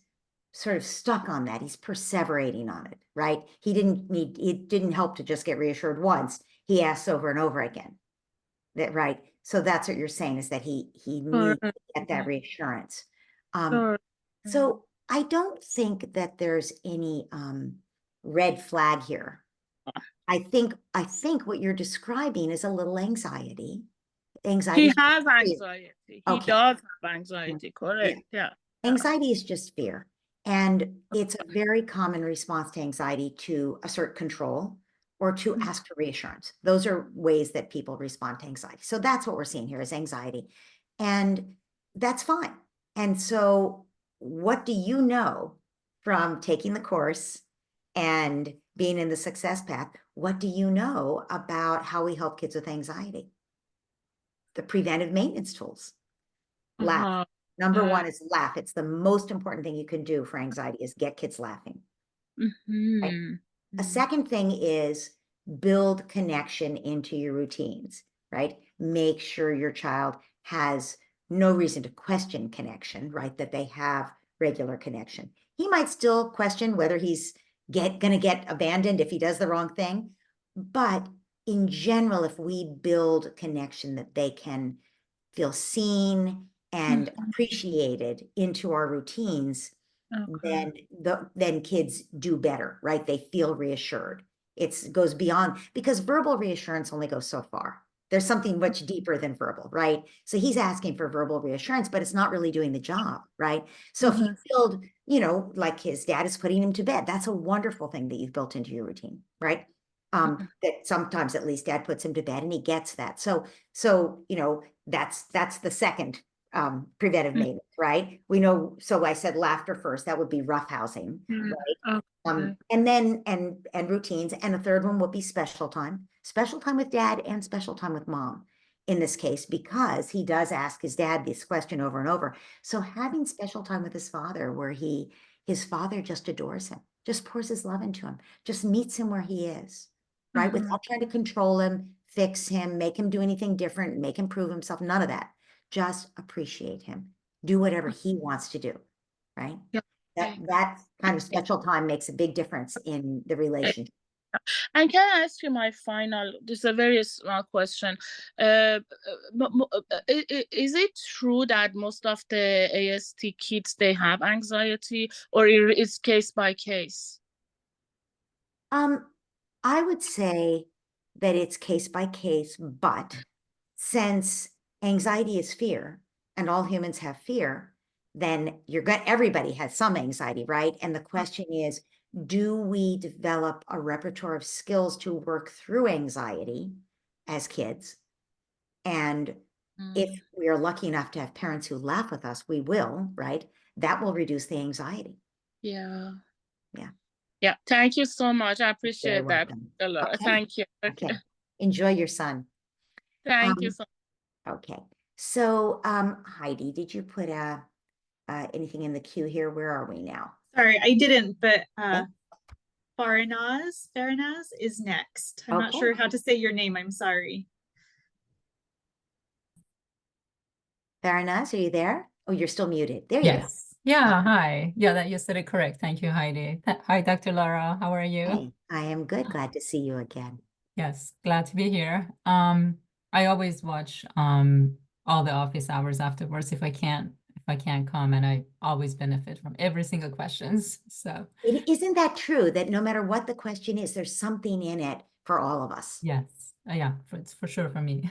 sort of stuck on that. He's perseverating on it, right? It didn't help to just get reassured once. He asks over and over again. That right. So that's what you're saying, is that he needs to get that reassurance. So I don't think that there's any red flag here. I think what you're describing is a little anxiety. He has anxiety. He Okay. does have anxiety, correct? Yeah. Anxiety is just fear. And it's a very common response to anxiety to assert control or to ask for reassurance. Those are ways that people respond to anxiety. So that's what we're seeing here is anxiety. And that's fine. And so what do you know from taking the course and being in the success path? What do you know about how we help kids with anxiety? The preventive maintenance tools. Laugh. Number one is laugh. It's the most important thing you can do for anxiety is get kids laughing. Right? A second thing is build connection into your routines, right? Make sure your child has no reason to question connection, right? That they have regular connection. He might still question whether he's gonna get abandoned if he does the wrong thing. But in general, if we build connection that they can feel seen and appreciated into our routines, then kids do better, right? They feel reassured. It goes beyond, because verbal reassurance only goes so far. There's something much deeper than verbal, right? So he's asking for verbal reassurance, but it's not really doing the job, right? So if you build, like his dad is putting him to bed, that's a wonderful thing that you've built into your routine, right? That sometimes at least dad puts him to bed and he gets that. So that's the second preventive maintenance, right? We know, so I said laughter first, that would be roughhousing, right? And then and routines, and a third one would be special time with dad and special time with mom in this case, because he does ask his dad this question over and over. So having special time with his father where his father just adores him, just pours his love into him, just meets him where he is, right? Without trying to control him, fix him, make him do anything different, make him prove himself, none of that. Just appreciate him, do whatever he wants to do, right? That kind of special time makes a big difference in the relationship. And can I ask you my final, this is a very small question. Is it true that most of the AST kids, they have anxiety, or it's case by case? I would say that it's case by case, but since anxiety is fear and all humans have fear, then everybody has some anxiety, right? And the question is, do we develop a repertoire of skills to work through anxiety as kids? And if we are lucky enough to have parents who laugh with us, we will, right? That will reduce the anxiety. Yeah. Yeah. Yeah. Thank you so much. I appreciate that a lot. Okay. Thank you. Okay. Enjoy your son. Thank you so much. Okay. So, Heidi, did you put anything in the queue here? Where are we now? Sorry, I didn't, but Farinaz is next. I'm not Okay. sure how to say your name. I'm sorry. Farinaz, are you there? Oh, you're still muted. There you go. Yes. Yeah, hi. Yeah, that you said it correct. Thank you, Heidi. Hi, Dr. Laura. How are you? Hey, I am good. Glad to see you again. Yes, glad to be here. I always watch all the office hours afterwards if I can't come, and I always benefit from every single questions. So Isn't that true that no matter what the question is, there's something in it for all of us? yes, yeah, it's for sure for me.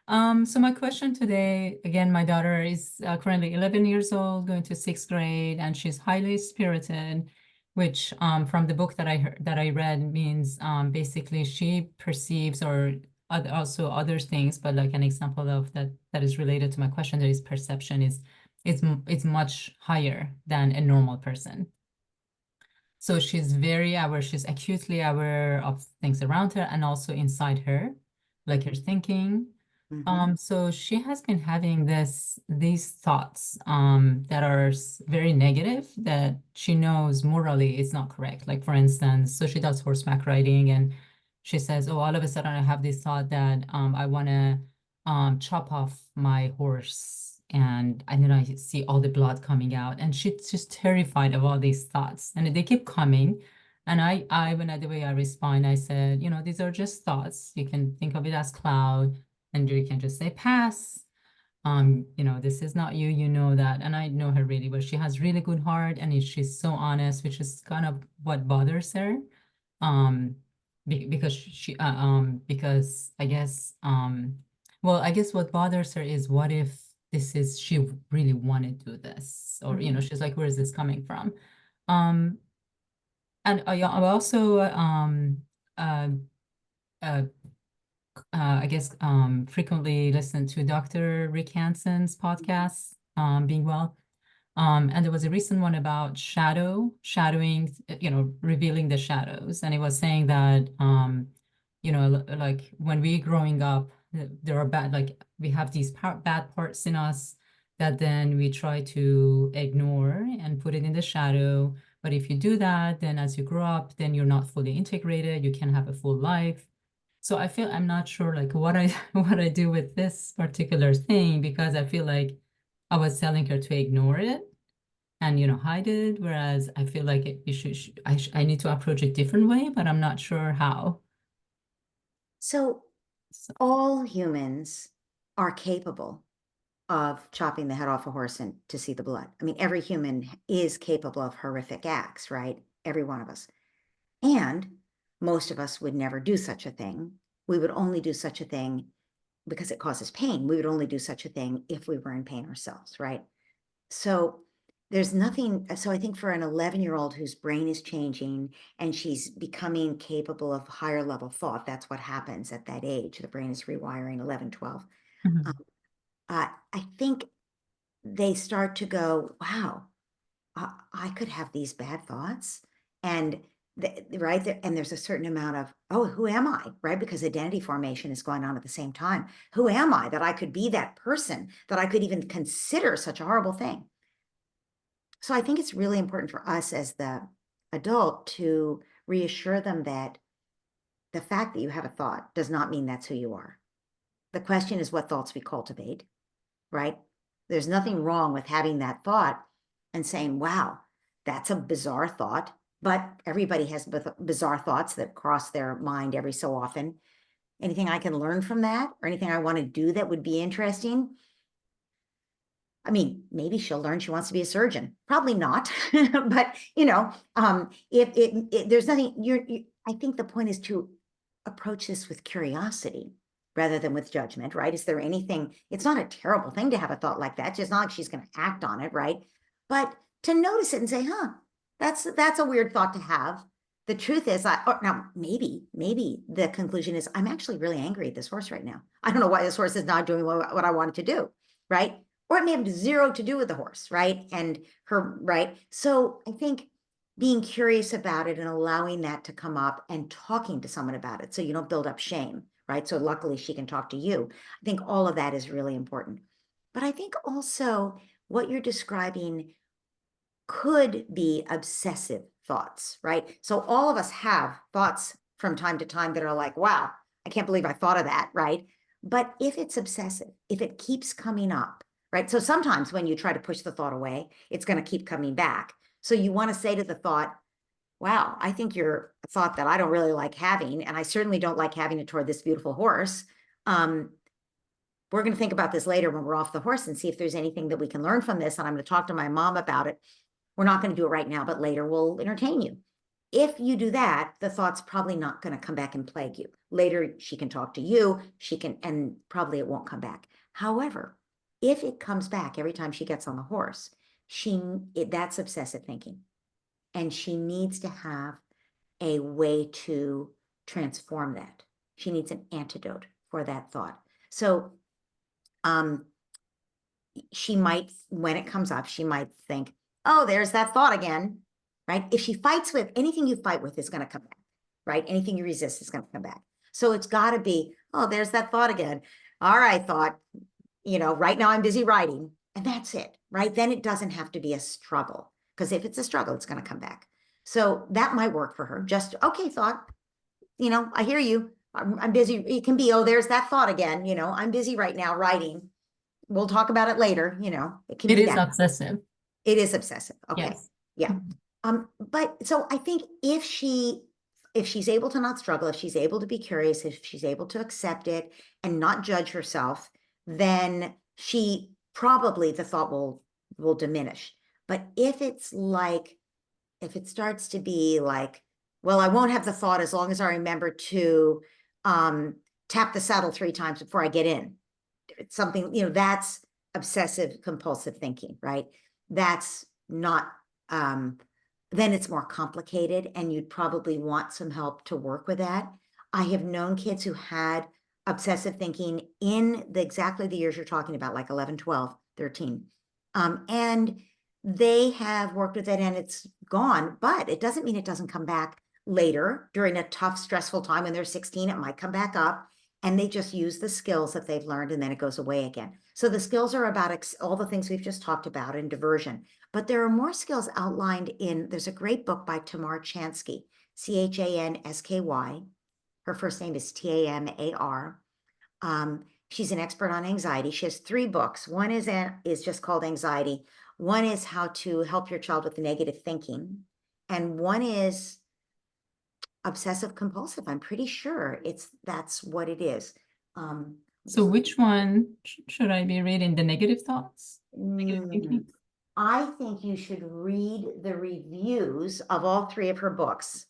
So my question today, again, my daughter is currently 11 years old, going to 6th grade, and she's highly spirited, which from the book that I read means basically she perceives or also other things, but like an example of that is related to my question, that is perception is much higher than a normal person. So she's very aware, she's acutely aware of things around her and also inside her, like her thinking. So she has been having these thoughts that are very negative, that she knows morally is not correct. Like for instance, so she does horseback riding, and she says, "Oh, all of a sudden I have this thought that I want to chop off my horse, and then I see all the blood coming out," and she's just terrified of all these thoughts, and they keep coming. And the way I respond, I said, these are just thoughts. You can think of it as cloud. And you can just say pass. This is not you, you know that. And I know her really well. She has really good heart, and she's so honest, which is kind of what bothers her. Because because I guess I guess what bothers her is, what if she really wanted to do this, or she's like, where is this coming from? And I also I guess frequently listen to Dr. Rick Hanson's podcasts, Being Well. And there was a recent one about shadowing, revealing the shadows. And it was saying that, like when we growing up, there are we have these bad parts in us that then we try to ignore and put it in the shadow. But if you do that, then as you grow up, then you're not fully integrated. You can have a full life. So I'm not sure like what I what I do with this particular thing, because I feel like I was telling her to ignore it and hide it, whereas I feel like I need to approach it different way, but I'm not sure how. So all humans are capable of chopping the head off a horse and to see the blood. I mean, every human is capable of horrific acts, right? Every one of us. And most of us would never do such a thing. We would only do such a thing because it causes pain. We would only do such a thing if we were in pain ourselves, right? So there's nothing. So I think for an 11-year-old whose brain is changing and she's becoming capable of higher level thought, that's what happens at that age. The brain is rewiring 11, 12. I think they start to go, wow, I could have these bad thoughts. And right there, and there's a certain amount of, oh, who am I, right? Because identity formation is going on at the same time. Who am I that I could be that person, that I could even consider such a horrible thing? So I think it's really important for us as the adult to reassure them that the fact that you have a thought does not mean that's who you are. The question is what thoughts we cultivate, right? There's nothing wrong with having that thought and saying, wow, that's a bizarre thought, but everybody has bizarre thoughts that cross their mind every so often. Anything I can learn from that, or anything I want to do that would be interesting? I mean, maybe she'll learn she wants to be a surgeon. Probably not, but if there's nothing, I think the point is to approach this with curiosity rather than with judgment, right? Is there anything? It's not a terrible thing to have a thought like that. Just not like she's going to act on it, right? But to notice it and say, huh, that's a weird thought to have. The truth is, now maybe the conclusion is, I'm actually really angry at this horse right now. I don't know why this horse is not doing what I wanted to do, right? Or it may have zero to do with the horse, right? And her, right? So I think being curious about it and allowing that to come up and talking to someone about it so you don't build up shame, right? So luckily she can talk to you. I think all of that is really important. But I think also what you're describing could be obsessive thoughts, right? So all of us have thoughts from time to time that are like, wow, I can't believe I thought of that, right? But if it's obsessive, if it keeps coming up, right? So sometimes when you try to push the thought away, it's going to keep coming back. So you want to say to the thought, wow, I think you're a thought that I don't really like having, and I certainly don't like having it toward this beautiful horse. We're going to think about this later when we're off the horse and see if there's anything that we can learn from this. And I'm going to talk to my mom about it. We're not going to do it right now, but later we'll entertain you. If you do that, the thought's probably not going to come back and plague you. Later, she can talk to you, and probably it won't come back. However, if it comes back every time she gets on the horse, that's obsessive thinking. And she needs to have a way to transform that. She needs an antidote for that thought. So she might, when it comes up, she might think, oh, there's that thought again, right? If she fights with anything, you fight with is going to come back, right? Anything you resist is going to come back. So it's got to be, oh, there's that thought again. All right, thought, right now I'm busy writing, and that's it, right? Then it doesn't have to be a struggle, because if it's a struggle, it's going to come back. So that might work for her. Just, okay, thought, I hear you. I'm busy. It can be, oh, there's that thought again. I'm busy right now writing. We'll talk about it later. It can It be is that. obsessive. It is obsessive. Okay. Yes. Yeah. Mhm. But so I think if she's able to not struggle, if she's able to be curious, if she's able to accept it and not judge herself, then the thought will diminish. But if it starts to be like, well, I won't have the thought as long as I remember to tap the saddle 3 times before I get in. It's something, that's obsessive compulsive thinking, right? That's not, then it's more complicated, and you'd probably want some help to work with that. I have known kids who had obsessive thinking in exactly the years you're talking about, like 11, 12, 13. And they have worked with it and it's gone, but it doesn't mean it doesn't come back later during a tough, stressful time. When they're 16, it might come back up, and they just use the skills that they've learned, and then it goes away again. So the skills are about all the things we've just talked about in diversion, but there are more skills outlined there's a great book by Tamar Chansky, Chansky. Her first name is Tamar. She's an expert on anxiety. She has 3 books. One is just called Anxiety. One is How to Help Your Child with Negative Thinking. And one is Obsessive Compulsive. I'm pretty sure that's what it is. So which one should I be reading? The negative thoughts? Negative thinking? I think you should read the reviews of all 3 of her books,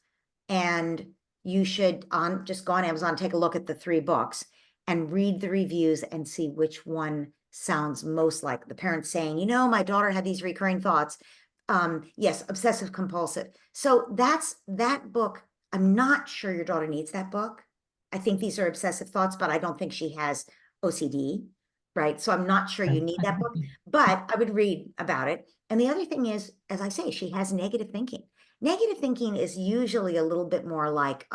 and you should just go on Amazon, take a look at the 3 books and read the reviews and see which one sounds most like the parents saying, my daughter had these recurring thoughts. Yes, obsessive compulsive. So that book. I'm not sure your daughter needs that book. I think these are obsessive thoughts, but I don't think she has OCD, right? So I'm not sure you need that book, but I would read about it. And the other thing is, as I say, she has negative thinking. Negative thinking is usually a little bit more like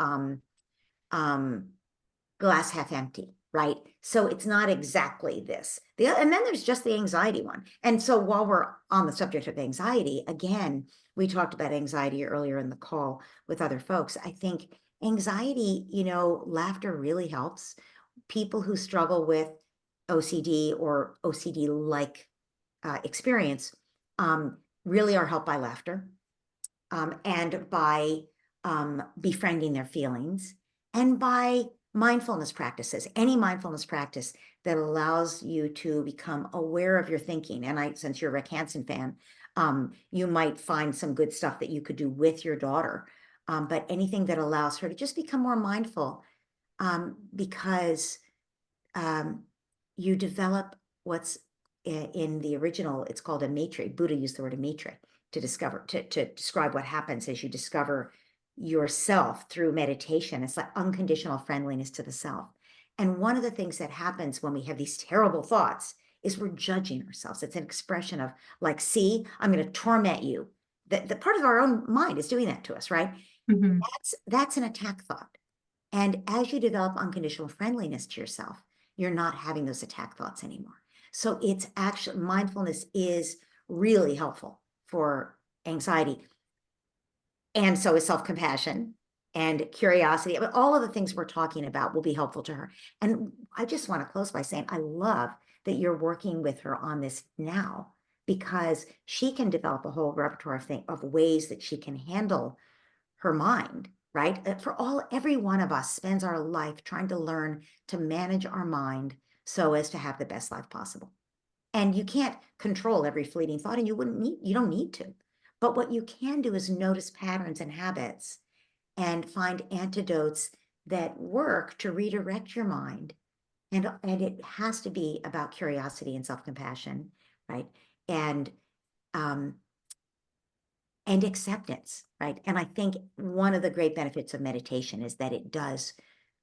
glass half empty, right? So it's not exactly this. And then there's just the anxiety one. And so while we're on the subject of anxiety, again, we talked about anxiety earlier in the call with other folks. I think anxiety, laughter really helps. People who struggle with OCD or OCD-like experience really are helped by laughter and by befriending their feelings, and by mindfulness practices, any mindfulness practice that allows you to become aware of your thinking. And since you're a Rick Hansen fan, you might find some good stuff that you could do with your daughter. But anything that allows her to just become more mindful, because you develop what's in the original, it's called a maitre. Buddha used the word a maitre to describe what happens as you discover yourself through meditation. It's like unconditional friendliness to the self. And one of the things that happens when we have these terrible thoughts is we're judging ourselves. It's an expression of like, see, I'm going to torment you. The part of our own mind is doing that to us, right? Mhm. That's an attack thought. And as you develop unconditional friendliness to yourself, you're not having those attack thoughts anymore. So it's actually, mindfulness is really helpful for anxiety. And so is self-compassion and curiosity. But all of the things we're talking about will be helpful to her. And I just want to close by saying, I love that you're working with her on this now, because she can develop a whole repertoire of ways that she can handle her mind, right? Every one of us spends our life trying to learn to manage our mind so as to have the best life possible. And you can't control every fleeting thought, and you don't need to. But what you can do is notice patterns and habits and find antidotes that work to redirect your mind. And it has to be about curiosity and self-compassion, right? And acceptance, right? And I think one of the great benefits of meditation is that it does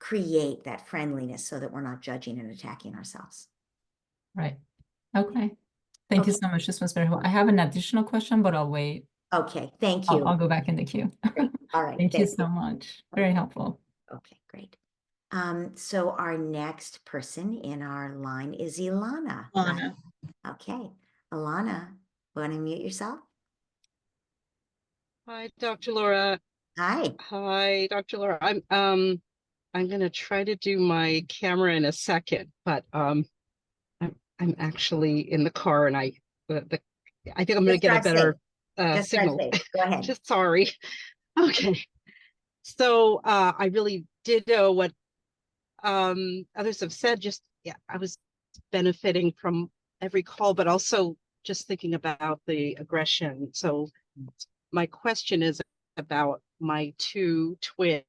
create that friendliness so that we're not judging and attacking ourselves. Right. Okay. Thank you so much. This was very helpful. I have an additional question, but I'll wait. Okay, thank you. I'll go back in the queue. Great. All right. Thank you so much. Very helpful. Okay, great. So our next person in our line is Ilana. Alana. Right? Okay, Ilana, want to mute yourself? Hi, Dr. Laura. Hi. Hi, Dr. Laura. I'm gonna try to do my camera in a second, but I'm actually in the car, and I think I'm gonna Just get a drive better Just drive signal. safe. Go ahead. Just sorry. Okay. So I really did know what others have said. Just I was benefiting from every call, but also just thinking about the aggression. So my question is about my two twins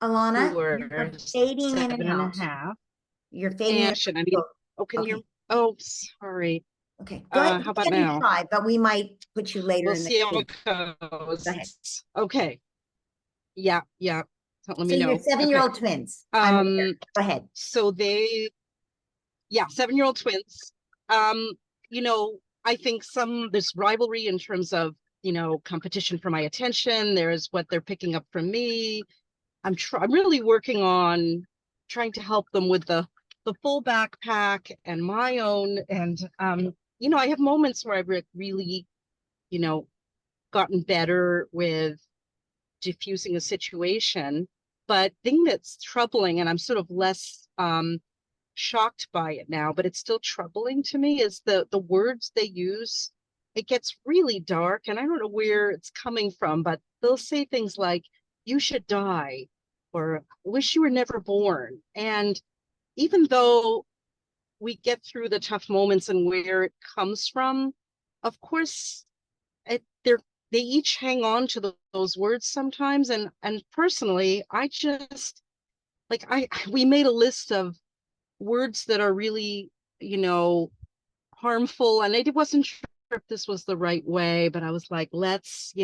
Alana, who are you're fading in 7 and and a out. half. You're fading in. And I mean, oh, can you? Oh, sorry. Okay, go ahead. How about Go ahead and now? try, but we might put you later We'll in the see how queue. it goes. Go ahead. Okay. Yeah. So let me So know. your 7-year-old twins. Go ahead. So they, 7-year-old twins. I think there's rivalry in terms of, competition for my attention. There's what they're picking up from me. I'm really working on trying to help them with the full backpack and my own. And, I have moments where I've really, gotten better with diffusing a situation. But thing that's troubling, and I'm sort of less shocked by it now, but it's still troubling to me, is the words they use. It gets really dark, and I don't know where it's coming from, but they'll say things like, "You should die," or "I wish you were never born." And even though we get through the tough moments and where it comes from, of course, they each hang on to those words sometimes. And personally, I just we made a list of words that are really, harmful. And I wasn't sure if this was the right way, but I was like, let's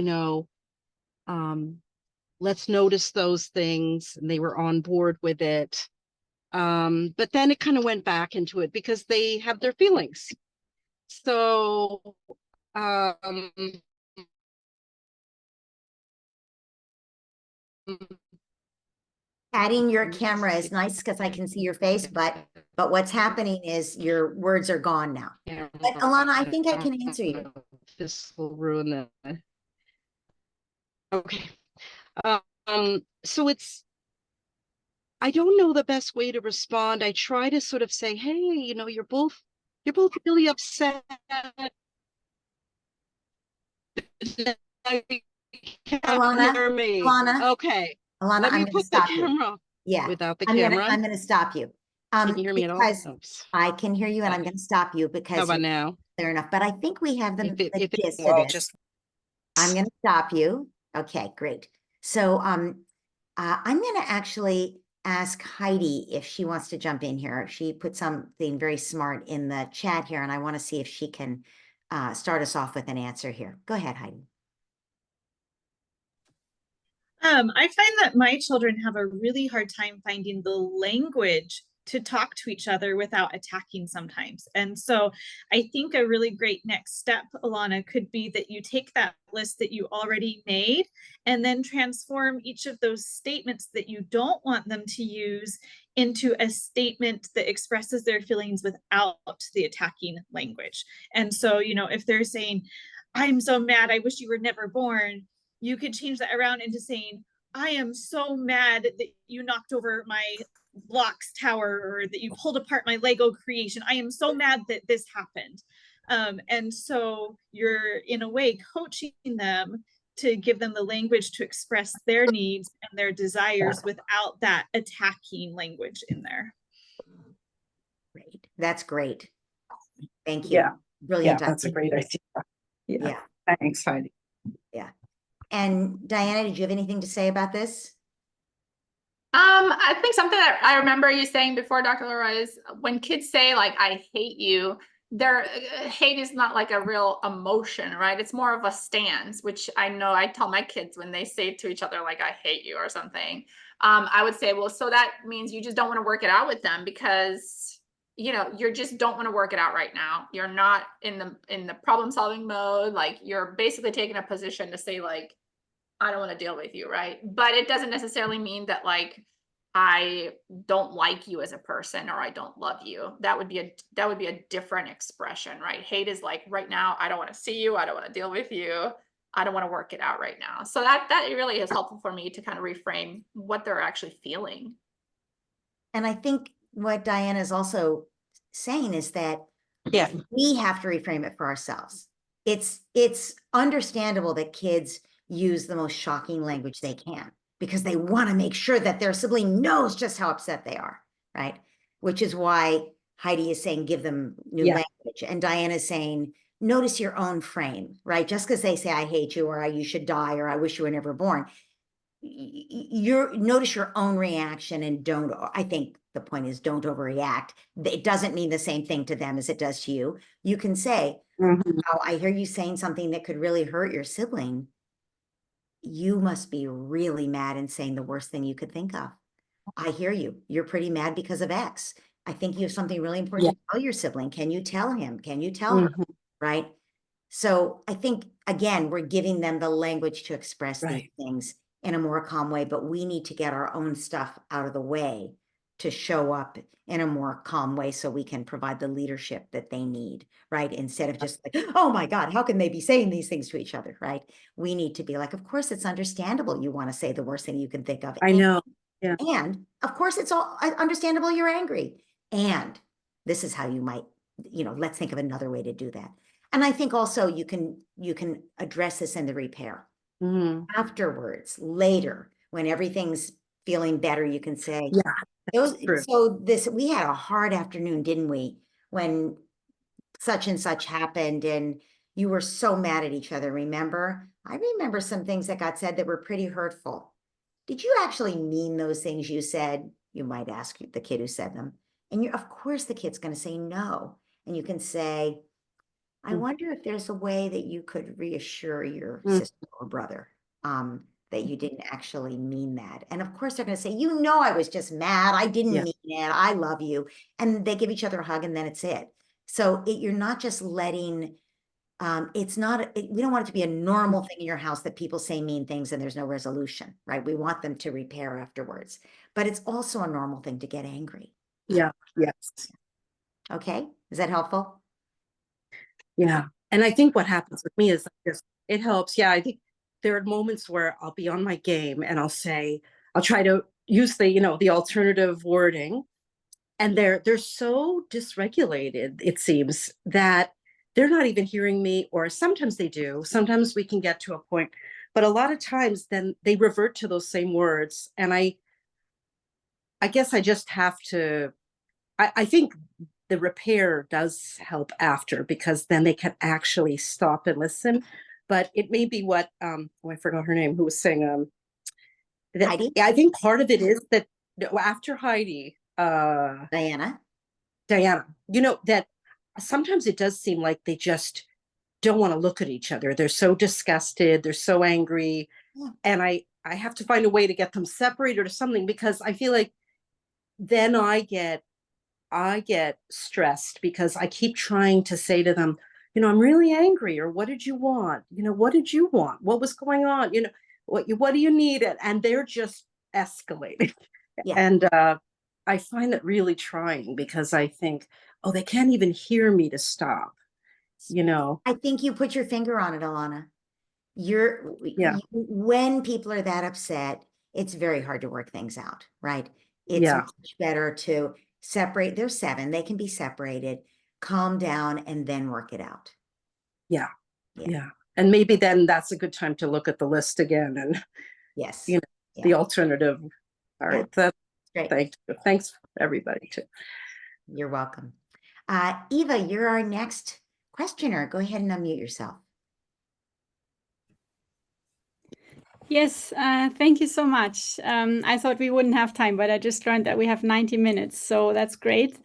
notice those things. And they were on board with it. But then it kind of went back into it because they have their feelings. So, Adding your camera is nice because I can see your face, but what's happening is your words are gone now. But Alana, I think I can answer you. This will ruin the. Okay. So I don't know the best way to respond. I try to sort of say, hey, you're both really upset. Alana, Okay. Alana, Let me I'm going to put the stop you. camera. Yeah. Without the camera. I'm going to stop you. Can you hear me at all? Oops. I can hear you, and I'm going to stop you because How about now? Fair enough. But I think we have the gist well, of this. I'm going to stop you. Okay, great. So I'm going to actually ask Heidi if she wants to jump in here. She put something very smart in the chat here, and I want to see if she can start us off with an answer here. Go ahead, Heidi. I find that my children have a really hard time finding the language to talk to each other without attacking sometimes. And so I think a really great next step, Alana, could be that you take that list that you already made and then transform each of those statements that you don't want them to use into a statement that expresses their feelings without the attacking language. And so, if they're saying, "I'm so mad, I wish you were never born," you could change that around into saying, "I am so mad that you knocked over my blocks tower, or that you pulled apart my Lego creation. I am so mad that this happened. And so you're in a way coaching them to give them the language to express their needs and their desires without that attacking language in there. Great. That's great. Thank you. Yeah. Brilliant. That's a great idea. Yeah. Thanks, Heidi. Yeah. And Diana, did you have anything to say about this? I think something that I remember you saying before, Dr. Leroy, is when kids say like, I hate you, their hate is not like a real emotion, right? It's more of a stance, which I know I tell my kids when they say to each other, like, I hate you or something. I would say, well, so that means you just don't want to work it out with them because, you know, you just don't want to work it out right now. You're not in the problem solving mode. Like, you're basically taking a position to say like, I don't want to deal with you, right? But it doesn't necessarily mean that like I don't like you as a person or I don't love you. That would be a different expression, right? Hate is like, right now I don't want to see you, I don't want to deal with you, I don't want to work it out right now. So that really is helpful for me to kind of reframe what they're actually feeling. And I think what Diana is also saying is that we have to reframe it for ourselves. It's understandable that kids use the most shocking language they can because they want to make sure that their sibling knows just how upset they are, right? Which is why Heidi is saying give them new language, and Diana is saying notice your own frame, right? Just because they say I hate you or you should die or I wish you were never born, notice your own reaction and don't. I think the point is don't overreact. It doesn't mean the same thing to them as it does to you. You can say, oh, I hear you saying something that could really hurt your sibling. You must be really mad and saying the worst thing you could think of. I hear you. You're pretty mad because of X. I think you have something really important to tell your sibling. Can you tell him? Can you tell her? Right? So I think, again, we're giving them the language to express these things in a more calm way, but we need to get our own stuff out of the way to show up in a more calm way so we can provide the leadership that they need, right? Instead of just like, oh my God, how can they be saying these things to each other, right? We need to be like, of course, it's understandable you want to say the worst thing you can think of. I know. Yeah. And of course, it's all understandable you're angry. And this is how you might, let's think of another way to do that. And I think also you can address this in the repair. Afterwards, later, when everything's feeling better, you can say, we had a hard afternoon, didn't we? When such and such happened and you were so mad at each other, remember? I remember some things that got said that were pretty hurtful. Did you actually mean those things you said? You might ask the kid who said them. And of course the kid's going to say no. And you can say, I wonder if there's a way that you could reassure your sister or brother that you didn't actually mean that. And of course they're going to say, I was just mad. I didn't mean it. I love you. And they give each other a hug and then it's it. So you're not just letting, we don't want it to be a normal thing in your house that people say mean things and there's no resolution, right? We want them to repair afterwards, but it's also a normal thing to get angry. Yeah. Yes. Okay. Is that helpful? Yeah. And I think what happens with me is it helps. Yeah. I think there are moments where I'll be on my game and I'll try to use the alternative wording, and they're so dysregulated, it seems, that they're not even hearing me, or sometimes they do. Sometimes we can get to a point, but a lot of times then they revert to those same words. And I guess I just have to, I think the repair does help after, because then they can actually stop and listen. But it may be what, I forgot her name, who was saying, Heidi? I think part of it is that after Heidi, Diana, that sometimes it does seem like they just don't want to look at each other. They're so disgusted, they're so angry. And I have to find a way to get them separated or something, because I feel like then I get stressed because I keep trying to say to them, I'm really angry, or what did you want? What did you want? What was going on? What do you need? And they're just escalating. And I find that really trying, because I think, oh, they can't even hear me to stop. I think you put your finger on it, Alana. When people are that upset, it's very hard to work things out, right? It's Yeah. much better to separate. They're 7. They can be separated, calm down, and then work it out. Yeah. Yeah. Yeah. And maybe then that's a good time to look at the list again and, Yes. you know, the Yeah. alternative. All right. Yeah. That's Great. thanks everybody too. You're welcome. Eva, you're our next questioner. Go ahead and unmute yourself. Yes, thank you so much. I thought we wouldn't have time, but I just learned that we have 90 minutes, so that's great.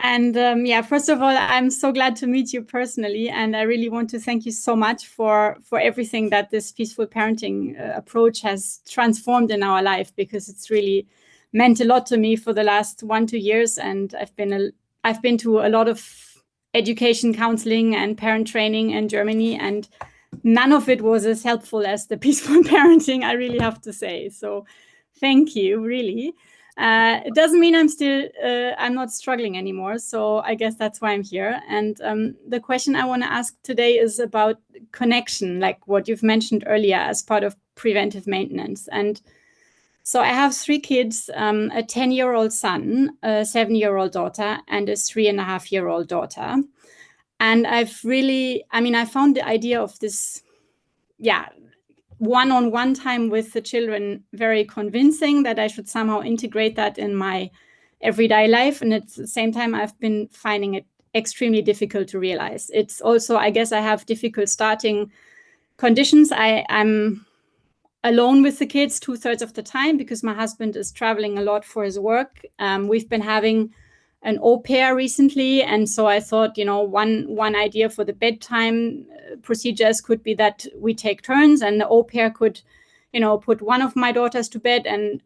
And yeah, first of all, I'm so glad to meet you personally, and I really want to thank you so much for everything that this peaceful parenting approach has transformed in our life, because it's really meant a lot to me for the last 1-2 years, and I've been to a lot of education counseling and parent training in Germany, and none of it was as helpful as the peaceful parenting, I really have to say. So thank you, really. It doesn't mean I'm not struggling anymore. So I guess that's why I'm here. And the question I want to ask today is about connection, like what you've mentioned earlier as part of preventive maintenance. And so I have 3 kids, a 10-year-old son, a 7-year-old daughter, and a 3.5-year-old daughter. And I found the idea of this, one-on-one time with the children very convincing, that I should somehow integrate that in my everyday life. And at the same time, I've been finding it extremely difficult to realize. It's also, I guess I have difficult starting conditions. I'm alone with the kids 2/3 of the time because my husband is traveling a lot for his work. We've been having an au pair recently, and so I thought, one idea for the bedtime procedures could be that we take turns, and the au pair could, put one of my daughters to bed and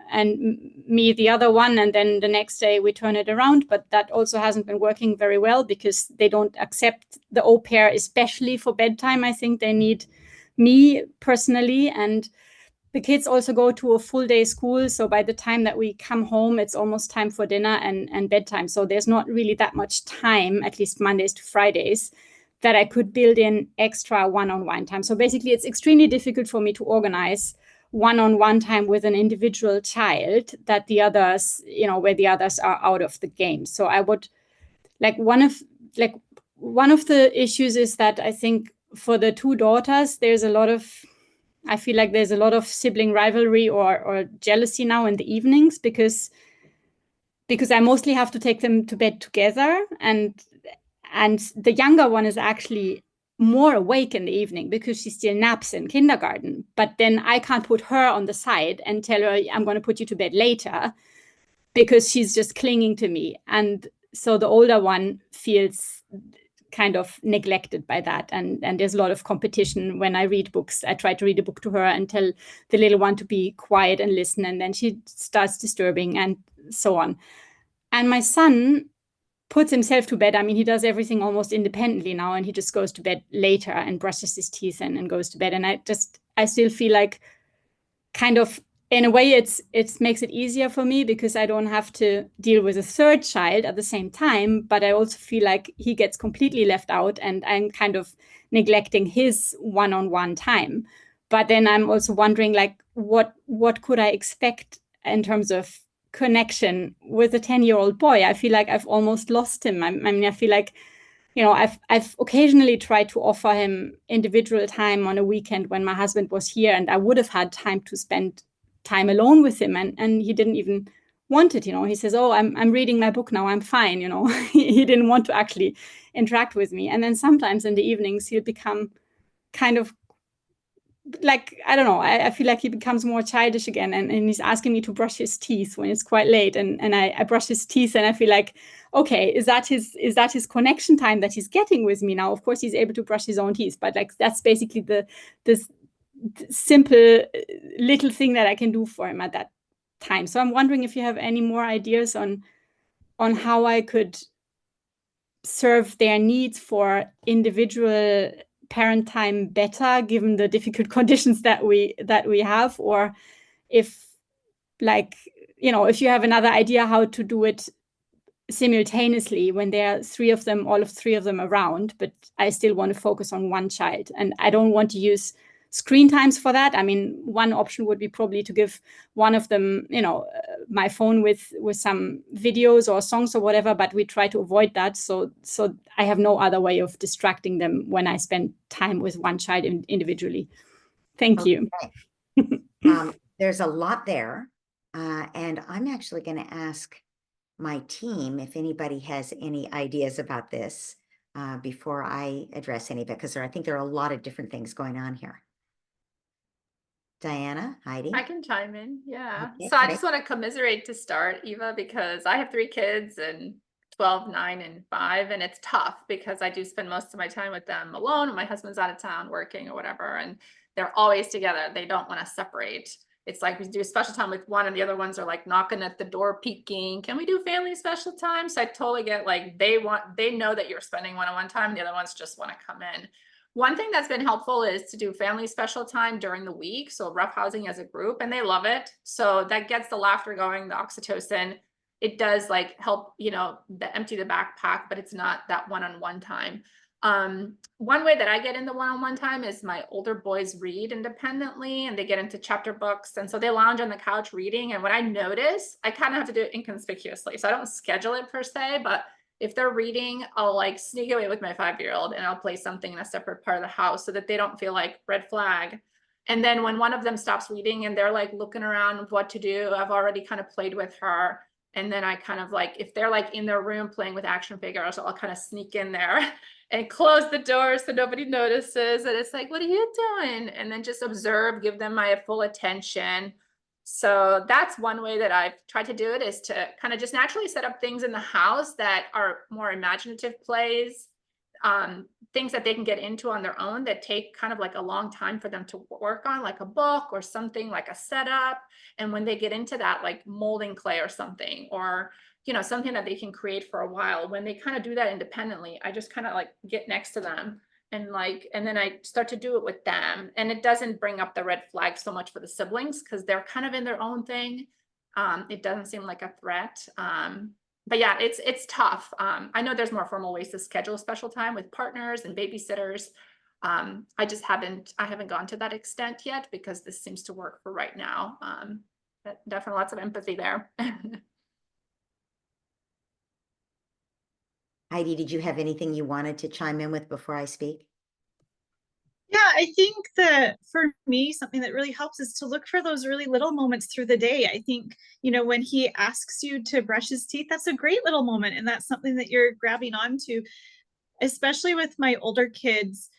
me the other one, and then the next day we turn it around. But that also hasn't been working very well because they don't accept the au pair, especially for bedtime. I think they need me personally, and the kids also go to a full day school. So by the time that we come home, it's almost time for dinner and bedtime. So there's not really that much time, at least Mondays to Fridays, that I could build in extra one-on-one time. So basically, it's extremely difficult for me to organize one-on-one time with an individual child that the others, where the others are out of the game. So I would one of the issues is that I think for the 2 daughters, I feel like there's a lot of sibling rivalry or jealousy now in the evenings because I mostly have to take them to bed together, and the younger one is actually more awake in the evening because she still naps in kindergarten. But then I can't put her on the side and tell her I'm going to put you to bed later because she's just clinging to me. And so the older one feels kind of neglected by that, and there's a lot of competition. When I read books, I try to read a book to her and tell the little one to be quiet and listen, and then she starts disturbing and so on. And my son puts himself to bed. I mean, he does everything almost independently now, and he just goes to bed later and brushes his teeth and goes to bed. And I still feel like, kind of, in a way, it makes it easier for me because I don't have to deal with a 3rd child at the same time. But I also feel like he gets completely left out, and I'm kind of neglecting his one-on-one time. But then I'm also wondering, what could I expect in terms of connection with a 10-year-old boy? I feel like I've almost lost him. I mean, I feel like, I've occasionally tried to offer him individual time on a weekend when my husband was here, and I would have had time to spend time alone with him, and he didn't even want it. He says, oh, I'm reading my book now, I'm fine. He didn't want to actually interact with me. And then sometimes in the evenings he'll become kind of like, I don't know, I feel like he becomes more childish again, and he's asking me to brush his teeth when it's quite late, and I brush his teeth, and I feel like, okay, is that his connection time that he's getting with me now? Of course he's able to brush his own teeth, but that's basically this simple little thing that I can do for him at that time. So I'm wondering if you have any more ideas on how I could serve their needs for individual parent time better, given the difficult conditions that we have, or if if you have another idea how to do it simultaneously when there are all of three of them around, but I still want to focus on one child, and I don't want to use screen times for that. I mean, one option would be probably to give one of them, my phone with some videos or songs or whatever, but we try to avoid that. So I have no other way of distracting them when I spend time with one child individually. Thank you. There's a lot there. And I'm actually going to ask my team if anybody has any ideas about this before I address any of it, because I think there are a lot of different things going on here. Diana, Heidi? I can chime in. Yeah. Okay, So I great. just want to commiserate to start, Eva, because I have 3 kids and 12, 9, and 5. And it's tough because I do spend most of my time with them alone. My husband's out of town working or whatever, and they're always together. They don't want to separate. It's like we do special time with one and the other ones are like knocking at the door, peeking. Can we do family special time? So I totally get like they know that you're spending one-on-one time. The other ones just want to come in. One thing that's been helpful is to do family special time during the week. So roughhousing as a group, and they love it. So that gets the laughter going, the oxytocin. It does like help, empty the backpack, but it's not that one-on-one time. One way that I get into one-on-one time is my older boys read independently and they get into chapter books. And so they lounge on the couch reading. And what I notice, I kind of have to do it inconspicuously. So I don't schedule it per se, but if they're reading, I'll like sneak away with my 5-year-old and I'll play something in a separate part of the house so that they don't feel like red flag. And then when one of them stops reading and they're like looking around with what to do, I've already kind of played with her. And then I kind of like, if they're like in their room playing with action figures, I'll kind of sneak in there and close the door so nobody notices. And it's like, what are you doing? And then just observe, give them my full attention. So that's one way that I've tried to do it, is to kind of just naturally set up things in the house that are more imaginative plays, things that they can get into on their own that take kind of like a long time for them to work on, like a book or something like a setup. And when they get into that, like molding clay or something, or something that they can create for a while, when they kind of do that independently, I just kind of like get next to them and then I start to do it with them. And it doesn't bring up the red flag so much for the siblings because they're kind of in their own thing. It doesn't seem like a threat. But yeah, it's tough. I know there's more formal ways to schedule special time with partners and babysitters. I haven't gone to that extent yet because this seems to work for right now. But definitely lots of empathy there. Heidi, did you have anything you wanted to chime in with before I speak? Yeah, I think that for me, something that really helps is to look for those really little moments through the day. I think, when he asks you to brush his teeth, that's a great little moment. And that's something that you're grabbing onto, especially with my older kids.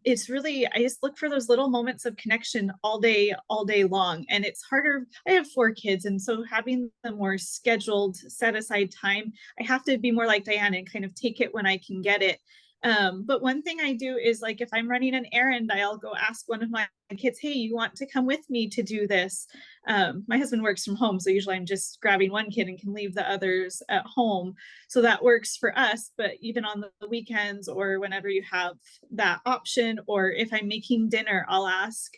It's really, I just look for those little moments of connection all day long. And it's harder. I have 4 kids. And so having the more scheduled, set aside time, I have to be more like Diana and kind of take it when I can get it. But one thing I do is, like, if I'm running an errand, I'll go ask one of my kids, hey, you want to come with me to do this? My husband works from home, so usually I'm just grabbing one kid and can leave the others at home. So that works for us. But even on the weekends or whenever you have that option, or if I'm making dinner, I'll ask,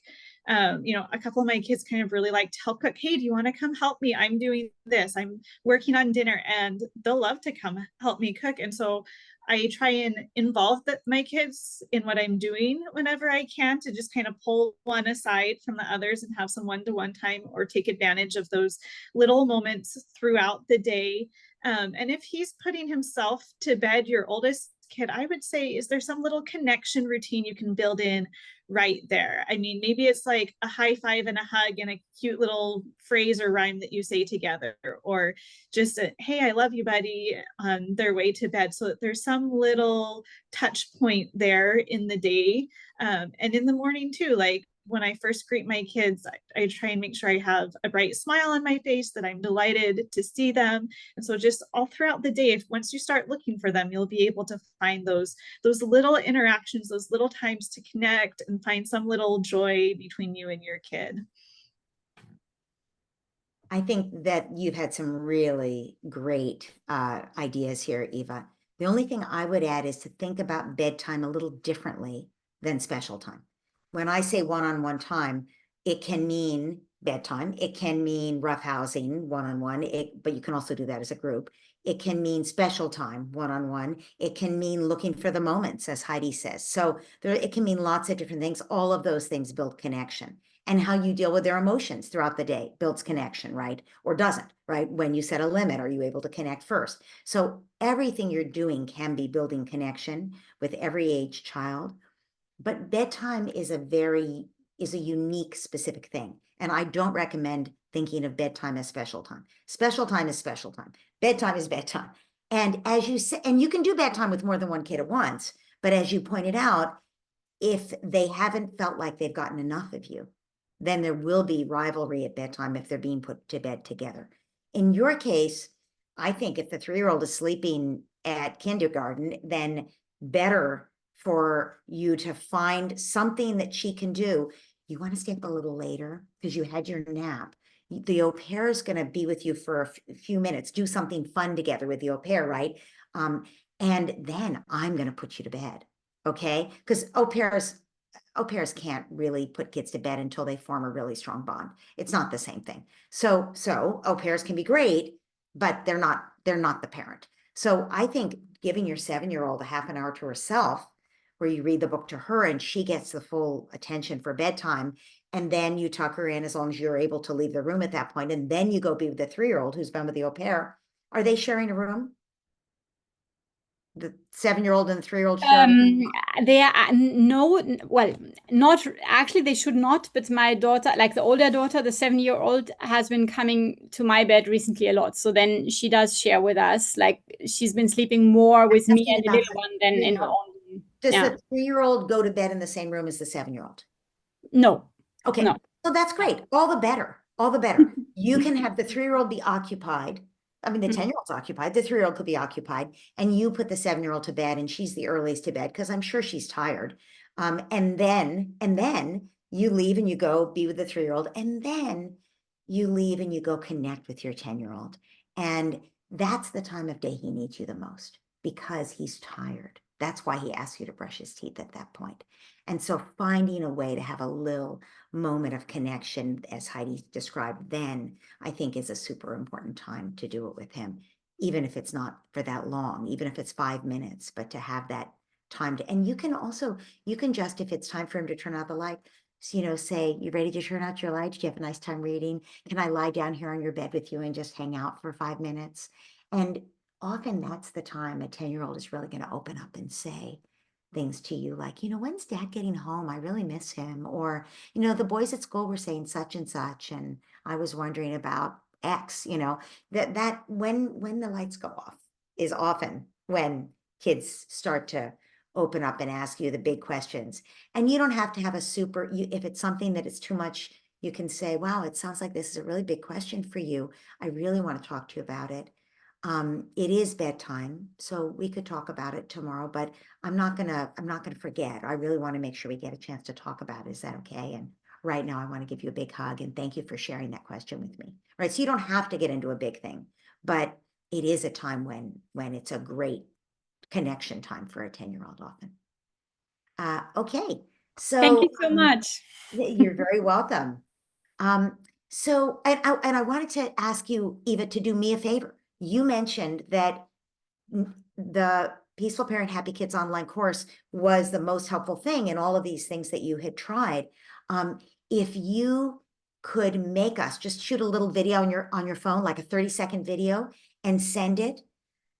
a couple of my kids kind of really like to help cook. Hey, do you want to come help me? I'm doing this. I'm working on dinner, and they'll love to come help me cook. And so I try and involve my kids in what I'm doing whenever I can, to just kind of pull one aside from the others and have some one-to-one time, or take advantage of those little moments throughout the day. And if he's putting himself to bed, your oldest kid, I would say, is there some little connection routine you can build in right there? I mean, maybe it's like a high five and a hug and a cute little phrase or rhyme that you say together, or just a, hey, I love you, buddy, on their way to bed, so that there's some little touch point there in the day. And in the morning too, like when I first greet my kids, I try and make sure I have a bright smile on my face, that I'm delighted to see them. And so just all throughout the day, once you start looking for them, you'll be able to find those little interactions, those little times to connect and find some little joy between you and your kid. I think that you've had some really great ideas here, Eva. The only thing I would add is to think about bedtime a little differently than special time. When I say one-on-one time, it can mean bedtime. It can mean roughhousing one-on-one, but you can also do that as a group. It can mean special time one-on-one. It can mean looking for the moments, as Heidi says. So it can mean lots of different things. All of those things build connection. And how you deal with their emotions throughout the day builds connection, right? Or doesn't, right? When you set a limit, are you able to connect first? So everything you're doing can be building connection with every age child. But bedtime is a unique, specific thing. And I don't recommend thinking of bedtime as special time. Special time is special time. Bedtime is bedtime. And as you say, and you can do bedtime with more than one kid at once, but as you pointed out, if they haven't felt like they've gotten enough of you, then there will be rivalry at bedtime if they're being put to bed together. In your case, I think if the 3-year-old is sleeping at kindergarten, then better for you to find something that she can do. You want to stay up a little later because you had your nap. The au pair is going to be with you for a few minutes. Do something fun together with the au pair, right? And then I'm going to put you to bed, okay? Because au pairs can't really put kids to bed until they form a really strong bond. It's not the same thing. So au pairs can be great, but they're not the parent. So I think giving your 7-year-old a half an hour to herself, where you read the book to her and she gets the full attention for bedtime, and then you tuck her in as long as you're able to leave the room at that point, and then you go be with the 3-year-old who's been with the au pair. Are they sharing a room? The 7-year-old and the 3-year-old sharing? They are well, not actually, they should not, but my daughter, like the older daughter, the 7-year-old, has been coming to my bed recently a lot. So then she does share with us. Like she's been sleeping more with me and the little one than in her own room. Does the 3-year-old go to bed in the same room as the 7-year-old? No. Okay. No. So that's great. All the better. All the better. You can have the 3-year-old be occupied. I mean, the 10-year-old's occupied. The 3-year-old could be occupied, and you put the 7-year-old to bed, and she's the earliest to bed because I'm sure she's tired. And then you leave and you go be with the 3-year-old, and then you leave and you go connect with your 10-year-old. And that's the time of day he needs you the most because he's tired. That's why he asks you to brush his teeth at that point. And so finding a way to have a little moment of connection, as Heidi described then, I think is a super important time to do it with him, even if it's not for that long, even if it's 5 minutes, but to have that time to, and you can just, if it's time for him to turn out the light, say, you ready to turn out your light? Did you have a nice time reading? Can I lie down here on your bed with you and just hang out for 5 minutes? And often that's the time a 10-year-old is really going to open up and say things to you like, when's dad getting home? I really miss him. Or, the boys at school were saying such and such, and I was wondering about X, that when the lights go off is often when kids start to open up and ask you the big questions. And you don't have to have if it's something that is too much, you can say, wow, it sounds like this is a really big question for you. I really want to talk to you about it. It is bedtime, so we could talk about it tomorrow, but I'm not gonna forget. I really want to make sure we get a chance to talk about it. Is that okay? And right now I want to give you a big hug and thank you for sharing that question with me. Right. So you don't have to get into a big thing, but it is a time when it's a great connection time for a 10-year-old often. Okay. So thank you so much. You're very welcome. So I wanted to ask you, Eva, to do me a favor. You mentioned that the Peaceful Parent Happy Kids online course was the most helpful thing in all of these things that you had tried. If you could make us just shoot a little video on your phone, like a 30-second video, and send it.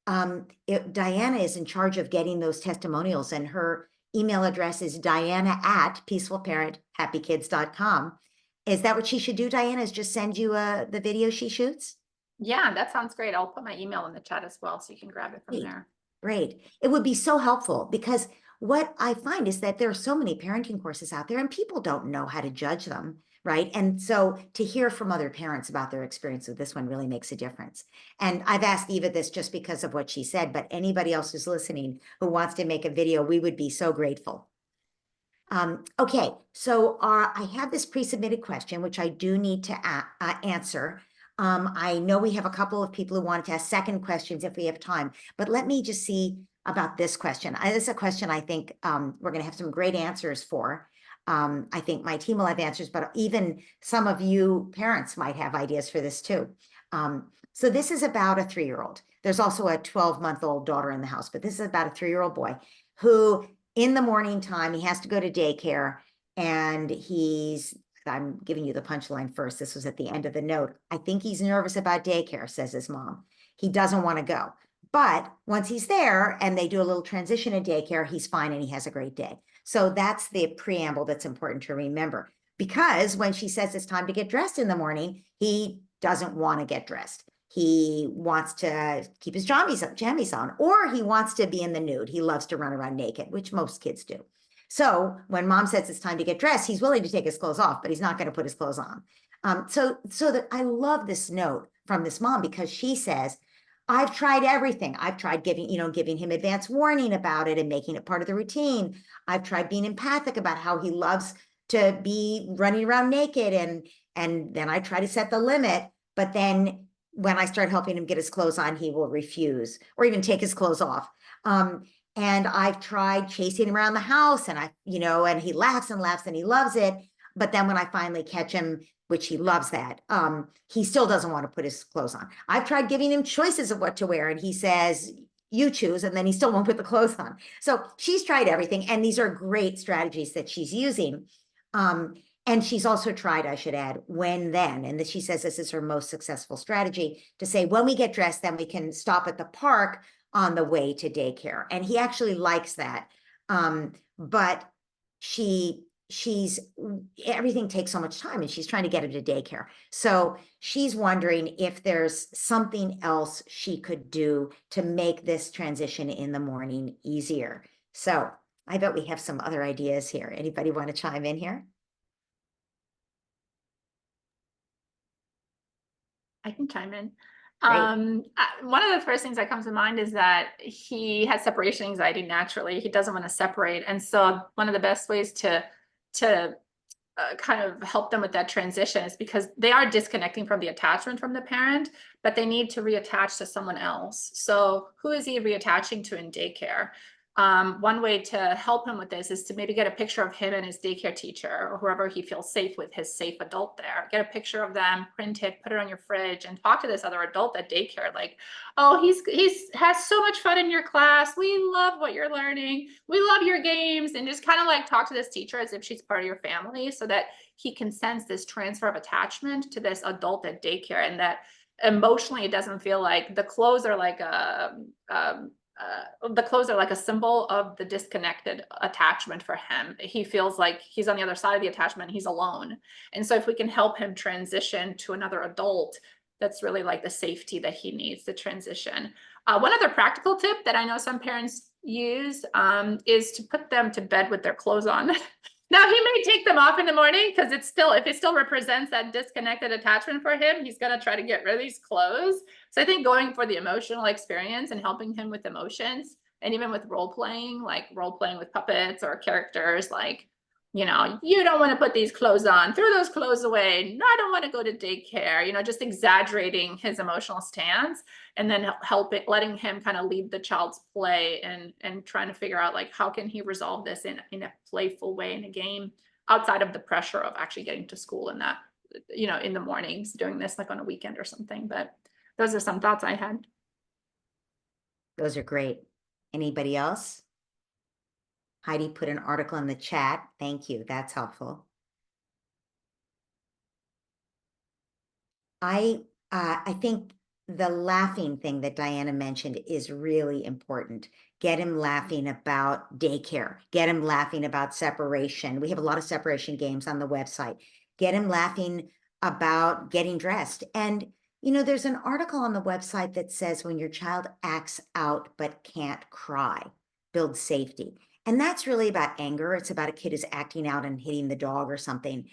Diana is in charge of getting those testimonials, and her email address is diana@peacefulparenthappykids.com. Is that what she should do, Diana? Is just send you the video she shoots? Yeah, that sounds great. I'll put my email in the chat as well, so you can grab it from there. Great. It would be so helpful because what I find is that there are so many parenting courses out there and people don't know how to judge them, right? And so to hear from other parents about their experience with this one really makes a difference. And I've asked Eva this just because of what she said, but anybody else who's listening who wants to make a video, we would be so grateful. Okay, so I have this pre-submitted question, which I do need to answer. I know we have a couple of people who wanted to ask second questions if we have time, but let me just see about this question. This is a question I think we're going to have some great answers for. I think my team will have answers, but even some of you parents might have ideas for this too. So this is about a 3-year-old. There's also a 12-month-old daughter in the house, but this is about a 3-year-old boy who in the morning time, he has to go to daycare and he's I'm giving you the punchline first. This was at the end of the note. I think he's nervous about daycare, says his mom. He doesn't want to go. But once he's there and they do a little transition in daycare, he's fine and he has a great day. So that's the preamble that's important to remember. Because when she says it's time to get dressed in the morning, he doesn't want to get dressed. He wants to keep his jammies on, or he wants to be in the nude. He loves to run around naked, which most kids do. So when mom says it's time to get dressed, he's willing to take his clothes off, but he's not going to put his clothes on. So that I love this note from this mom, because she says, I've tried everything. I've tried giving him advance warning about it and making it part of the routine. I've tried being empathic about how he loves to be running around naked. And then I try to set the limit, but then when I start helping him get his clothes on, he will refuse or even take his clothes off. And I've tried chasing him around the house, and and he laughs and laughs and he loves it. But then when I finally catch him, which he loves that, he still doesn't want to put his clothes on. I've tried giving him choices of what to wear, and he says, you choose, and then he still won't put the clothes on. So she's tried everything, and these are great strategies that she's using. And she's also tried, I should add, when then, and she says this is her most successful strategy, to say, when we get dressed, then we can stop at the park on the way to daycare. And he actually likes that. But everything takes so much time, and she's trying to get him to daycare. So she's wondering if there's something else she could do to make this transition in the morning easier. So I bet we have some other ideas here. Anybody want to chime in here? I can chime in. Great. One of the first things that comes to mind is that he has separation anxiety naturally. He doesn't want to separate. And so one of the best ways to kind of help them with that transition is because they are disconnecting from the attachment from the parent, but they need to reattach to someone else. So who is he reattaching to in daycare? One way to help him with this is to maybe get a picture of him and his daycare teacher, or whoever he feels safe with, his safe adult there. Get a picture of them, print it, put it on your fridge, and talk to this other adult at daycare. Like, oh, he's has so much fun in your class. We love what you're learning. We love your games. And just kind of like talk to this teacher as if she's part of your family, so that he can sense this transfer of attachment to this adult at daycare, and that emotionally it doesn't feel like the clothes are like a symbol of the disconnected attachment for him. He feels like he's on the other side of the attachment, he's alone. And so if we can help him transition to another adult, that's really like the safety that he needs to transition. One other practical tip that I know some parents use is to put them to bed with their clothes on. Now, he may take them off in the morning because if it still represents that disconnected attachment for him, he's going to try to get rid of these clothes. So I think going for the emotional experience and helping him with emotions, and even with role playing with puppets or characters, like, you don't want to put these clothes on, throw those clothes away. No, I don't want to go to daycare, just exaggerating his emotional stance, and then letting him kind of lead the child's play and trying to figure out, like, how can he resolve this in a playful way in a game, outside of the pressure of actually getting to school in that, in the mornings, doing this like on a weekend or something. But those are some thoughts I had. Those are great. Anybody else? Heidi put an article in the chat. Thank you. That's helpful. I think the laughing thing that Diana mentioned is really important. Get him laughing about daycare. Get him laughing about separation. We have a lot of separation games on the website. Get him laughing about getting dressed. And, there's an article on the website that says when your child acts out but can't cry, build safety. And that's really about anger. It's about a kid who's acting out and hitting the dog or something.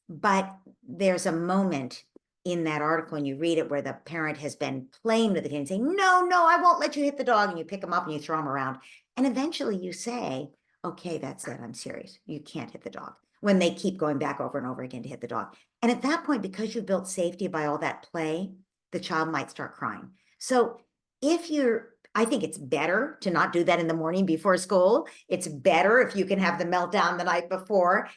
But there's a moment in that article, when you read it, where the parent has been playing with the kid and saying, no, I won't let you hit the dog. And you pick him up and you throw him around. And eventually you say, okay, that's it. I'm serious. You can't hit the dog. When they keep going back over and over again to hit the dog. And at that point, because you built safety by all that play, the child might start crying. So I think it's better to not do that in the morning before school. It's better if you can have the meltdown the night before,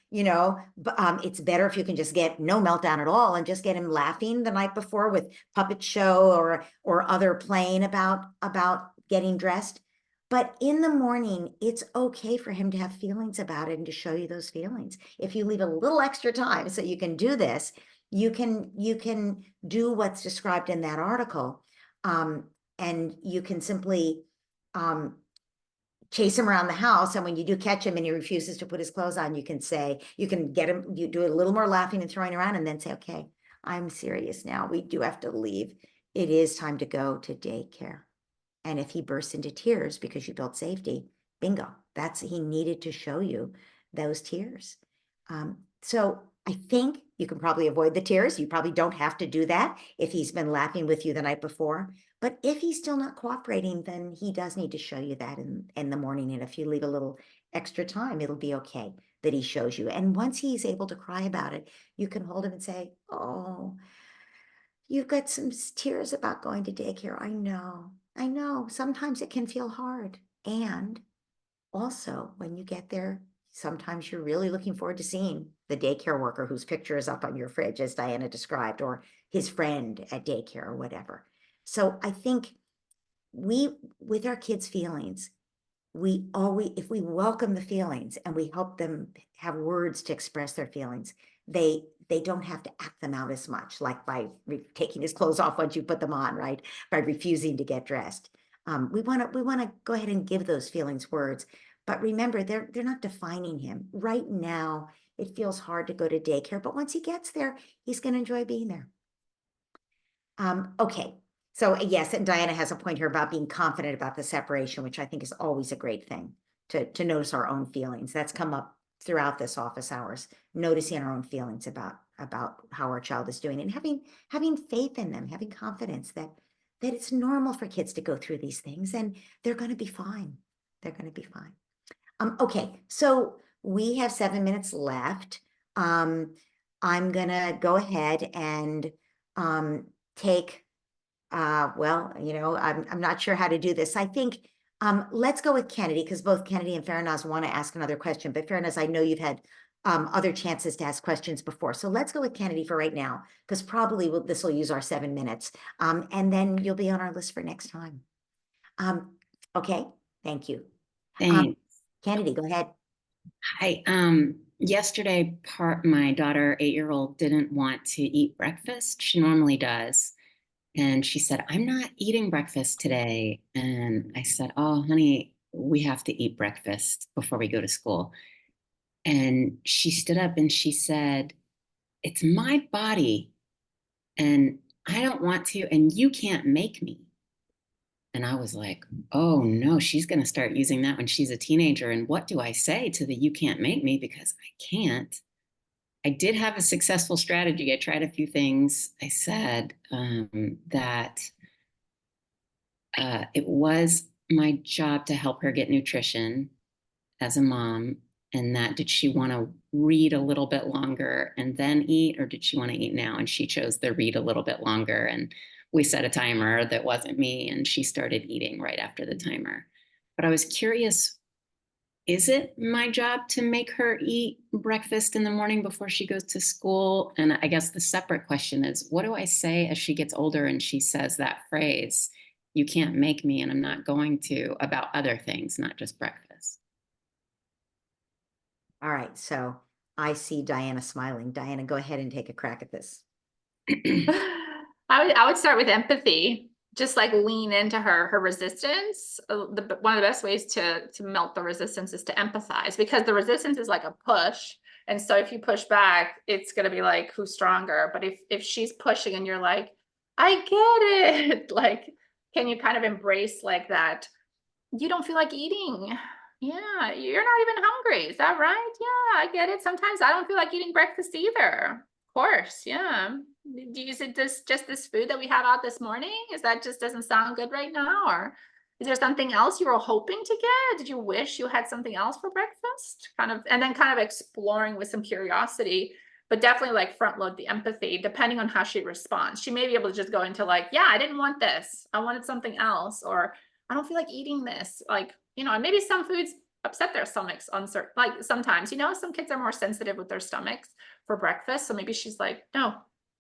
but it's better if you can just get no meltdown at all and just get him laughing the night before with puppet show or other playing about getting dressed. But in the morning, it's okay for him to have feelings about it and to show you those feelings. If you leave a little extra time so you can do this, you can do what's described in that article. And you can simply chase him around the house. And when you do catch him and he refuses to put his clothes on, you can say, you can get him, you do a little more laughing and throwing around, and then say, okay, I'm serious now. We do have to leave. It is time to go to daycare. And if he bursts into tears because you built safety, bingo, he needed to show you those tears. So I think you can probably avoid the tears. You probably don't have to do that if he's been laughing with you the night before. But if he's still not cooperating, then he does need to show you that in the morning. And if you leave a little extra time, it'll be okay that he shows you. And once he's able to cry about it, you can hold him and say, oh, you've got some tears about going to daycare. I know. Sometimes it can feel hard. And also, when you get there, sometimes you're really looking forward to seeing the daycare worker whose picture is up on your fridge, as Diana described, or his friend at daycare or whatever. So I think with our kids' feelings, if we welcome the feelings and we help them have words to express their feelings, they don't have to act them out as much, like by taking his clothes off once you put them on, right? By refusing to get dressed. We want to go ahead and give those feelings words, but remember, they're not defining him. Right now, it feels hard to go to daycare, but once he gets there, he's going to enjoy being there. Okay. So yes, and Diana has a point here about being confident about the separation, which I think is always a great thing to notice our own feelings. That's come up throughout this office hours, noticing our own feelings about how our child is doing and having faith in them, having confidence that it's normal for kids to go through these things and they're going to be fine. They're going to be fine. Okay, so we have 7 minutes left. I'm going to go ahead and take well, I'm not sure how to do this. I think let's go with Kennedy, because both Kennedy and Farinaz want to ask another question. But Farinaz, I know you've had other chances to ask questions before. So let's go with Kennedy for right now, because probably this will use our 7 minutes. And then you'll be on our list for next time. Okay, thank you. Thanks. Kennedy, go ahead. Hi. Yesterday, my daughter, 8-year-old, didn't want to eat breakfast. She normally does. And she said, I'm not eating breakfast today. And I said, oh, honey, we have to eat breakfast before we go to school. And she stood up and she said, it's my body and I don't want to, and you can't make me. And I was like, oh no, she's going to start using that when she's a teenager. And what do I say to the you can't make me? Because I can't. I did have a successful strategy. I tried a few things. I said that it was my job to help her get nutrition as a mom, and that did she want to read a little bit longer and then eat, or did she want to eat now? And she chose the read a little bit longer. And we set a timer that wasn't me, and she started eating right after the timer. But I was curious, is it my job to make her eat breakfast in the morning before she goes to school? And I guess the separate question is, what do I say as she gets older and she says that phrase, you can't make me and I'm not going to, about other things, not just breakfast? All right, so I see Diana smiling. Diana, go ahead and take a crack at this. I would start with empathy. Just like lean into her resistance. One of the best ways to melt the resistance is to empathize, because the resistance is like a push. And so if you push back, it's going to be like, who's stronger? But if she's pushing and you're like, I get it. Like, can you kind of embrace like that? You don't feel like eating. Yeah, you're not even hungry. Is that right? Yeah, I get it. Sometimes I don't feel like eating breakfast either. Of course, yeah. Is it just this food that we had out this morning? Is that just doesn't sound good right now? Or is there something else you were hoping to get? Did you wish you had something else for breakfast? And then kind of exploring with some curiosity, but definitely like front load the empathy, depending on how she responds. She may be able to just go into like, yeah, I didn't want this. I wanted something else, or I don't feel like eating this. Like, and maybe some foods upset their stomachs on certain, like sometimes, some kids are more sensitive with their stomachs for breakfast. So maybe she's like, no,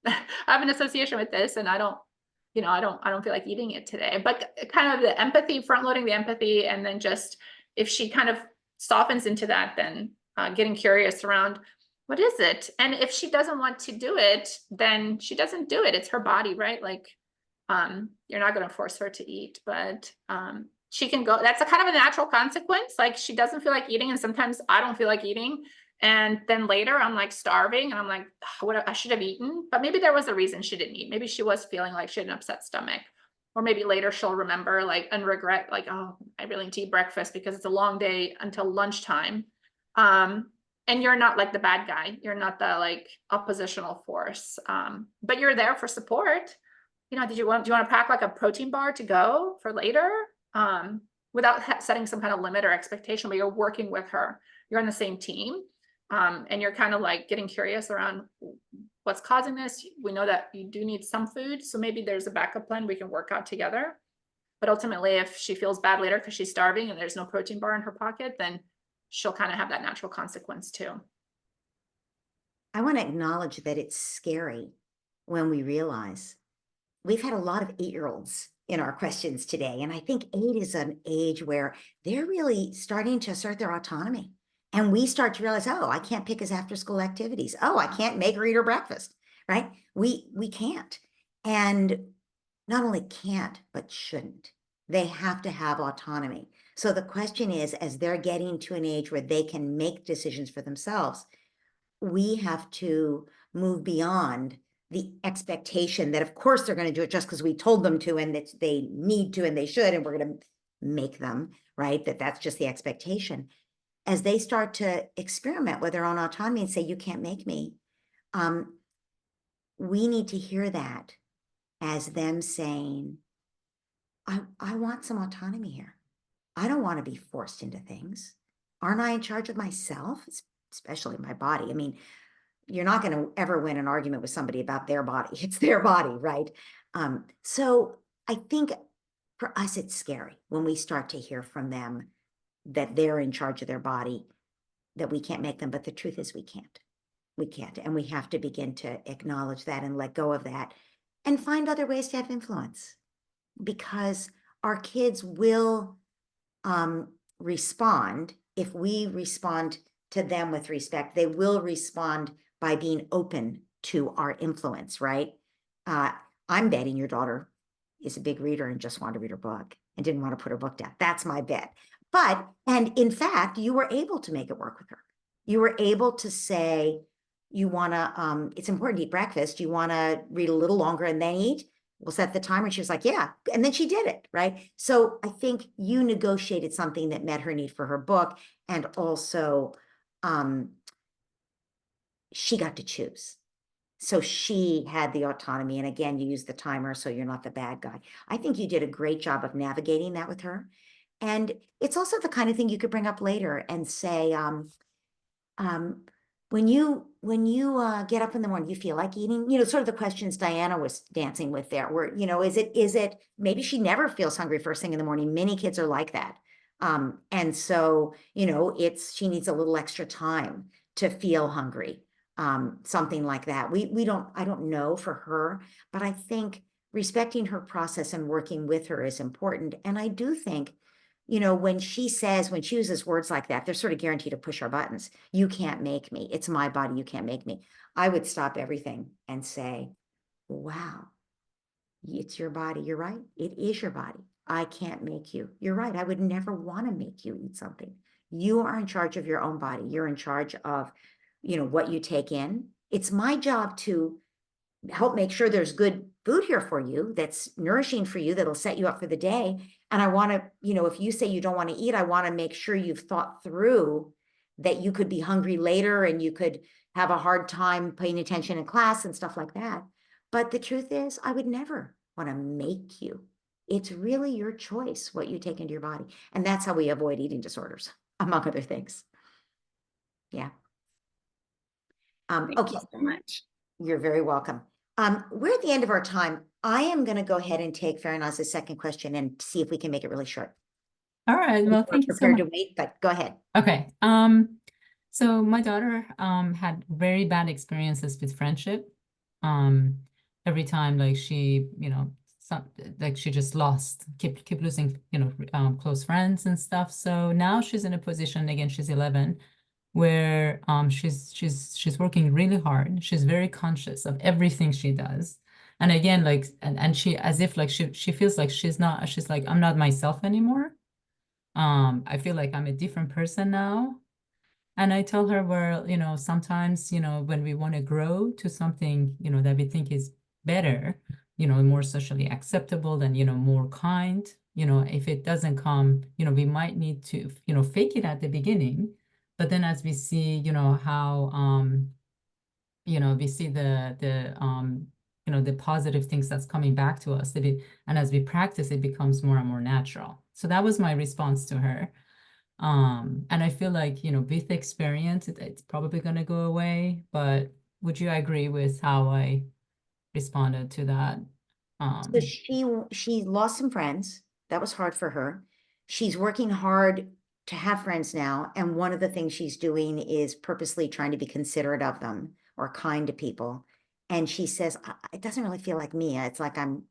I have an association with this and I don't, you know, I don't feel like eating it today. But kind of the empathy, front loading the empathy, and then just if she kind of softens into that, then getting curious around what is it? And if she doesn't want to do it, then she doesn't do it. It's her body, right? Like, you're not going to force her to eat, but she can go. That's a kind of a natural consequence. Like, she doesn't feel like eating, and sometimes I don't feel like eating. And then later I'm like starving and I'm like, what, I should have eaten. But maybe there was a reason she didn't eat. Maybe she was feeling like she had an upset stomach. Or maybe later she'll remember, like, and regret, like, oh, I really need to eat breakfast because it's a long day until lunchtime. And you're not like the bad guy. You're not the like oppositional force. But you're there for support. You know, do you want to pack like a protein bar to go for later? Without setting some kind of limit or expectation, but you're working with her. You're on the same team. And you're kind of like getting curious around what's causing this. We know that you do need some food, so maybe there's a backup plan we can work out together. But ultimately, if she feels bad later because she's starving and there's no protein bar in her pocket, then she'll kind of have that natural consequence too. I want to acknowledge that it's scary when we realize we've had a lot of 8-year-olds in our questions today. And I think 8 is an age where they're really starting to assert their autonomy. And we start to realize, oh, I can't pick his after school activities. Oh, I can't make her eat her breakfast, right? We can't. And not only can't, but shouldn't. They have to have autonomy. So the question is, as they're getting to an age where they can make decisions for themselves, we have to move beyond the expectation that, of course, they're going to do it just because we told them to, and that they need to, and they should, and we're going to make them, right? That's just the expectation. As they start to experiment with their own autonomy and say, you can't make me, we need to hear that as them saying, I want some autonomy here. I don't want to be forced into things. Aren't I in charge of myself, especially my body? I mean, you're not going to ever win an argument with somebody about their body. It's their body, right? So I think for us, it's scary when we start to hear from them that they're in charge of their body, that we can't make them. But the truth is we can't. We can't. And we have to begin to acknowledge that and let go of that and find other ways to have influence, because our kids will respond if we respond to them with respect. They will respond by being open to our influence, right? I'm betting your daughter is a big reader and just wanted to read her book and didn't want to put her book down. That's my bet. And in fact, you were able to make it work with her. You were able to say, you want to, it's important to eat breakfast. You want to read a little longer and then eat? We'll set the timer. And she was like, yeah. And then she did it, right? So I think you negotiated something that met her need for her book. And also, she got to choose. So she had the autonomy. And again, you use the timer, so you're not the bad guy. I think you did a great job of navigating that with her. And it's also the kind of thing you could bring up later and say, when you get up in the morning, you feel like eating, sort of the questions Diana was dancing with there, where, is it, maybe she never feels hungry first thing in the morning. Many kids are like that. And so, she needs a little extra time to feel hungry. Something like that. I don't know for her, but I think respecting her process and working with her is important. And I do think, when she uses words like that, they're sort of guaranteed to push our buttons. You can't make me. It's my body. You can't make me. I would stop everything and say, wow, it's your body. You're right. It is your body. I can't make you. You're right. I would never want to make you eat something. You are in charge of your own body. You're in charge of, what you take in. It's my job to help make sure there's good food here for you, that's nourishing for you, that'll set you up for the day. And I want to, if you say you don't want to eat, I want to make sure you've thought through that you could be hungry later and you could have a hard time paying attention in class and stuff like that. But the truth is, I would never want to make you. It's really your choice what you take into your body. And that's how we avoid eating disorders, among other things. Yeah. Thank you so much. You're very welcome. We're at the end of our time. I am going to go ahead and take Farinaz's second question and see if we can make it really short. All right. Well, thank you so much. Prepared to wait, but go ahead. Okay. So my daughter had very bad experiences with friendship. Every time like she, like she just keep losing, close friends and stuff. So now she's in a position, again, she's 11, where she's working really hard. She's very conscious of everything she does. And again, like, and she, as if like she feels like she's like, I'm not myself anymore. I feel like I'm a different person now. And I tell her, well, sometimes, when we want to grow to something, that we think is better, more socially acceptable and, more kind, if it doesn't come, we might need to, fake it at the beginning. But then as we see, how, we see the positive things that's coming back to us, and as we practice, it becomes more and more natural. So that was my response to her. And I feel like, with experience, it's probably going to go away, but would you agree with how I responded to that? So she lost some friends. That was hard for her. She's working hard to have friends now. And one of the things she's doing is purposely trying to be considerate of them or kind to people. And she says, it doesn't really feel like me. It's like I'm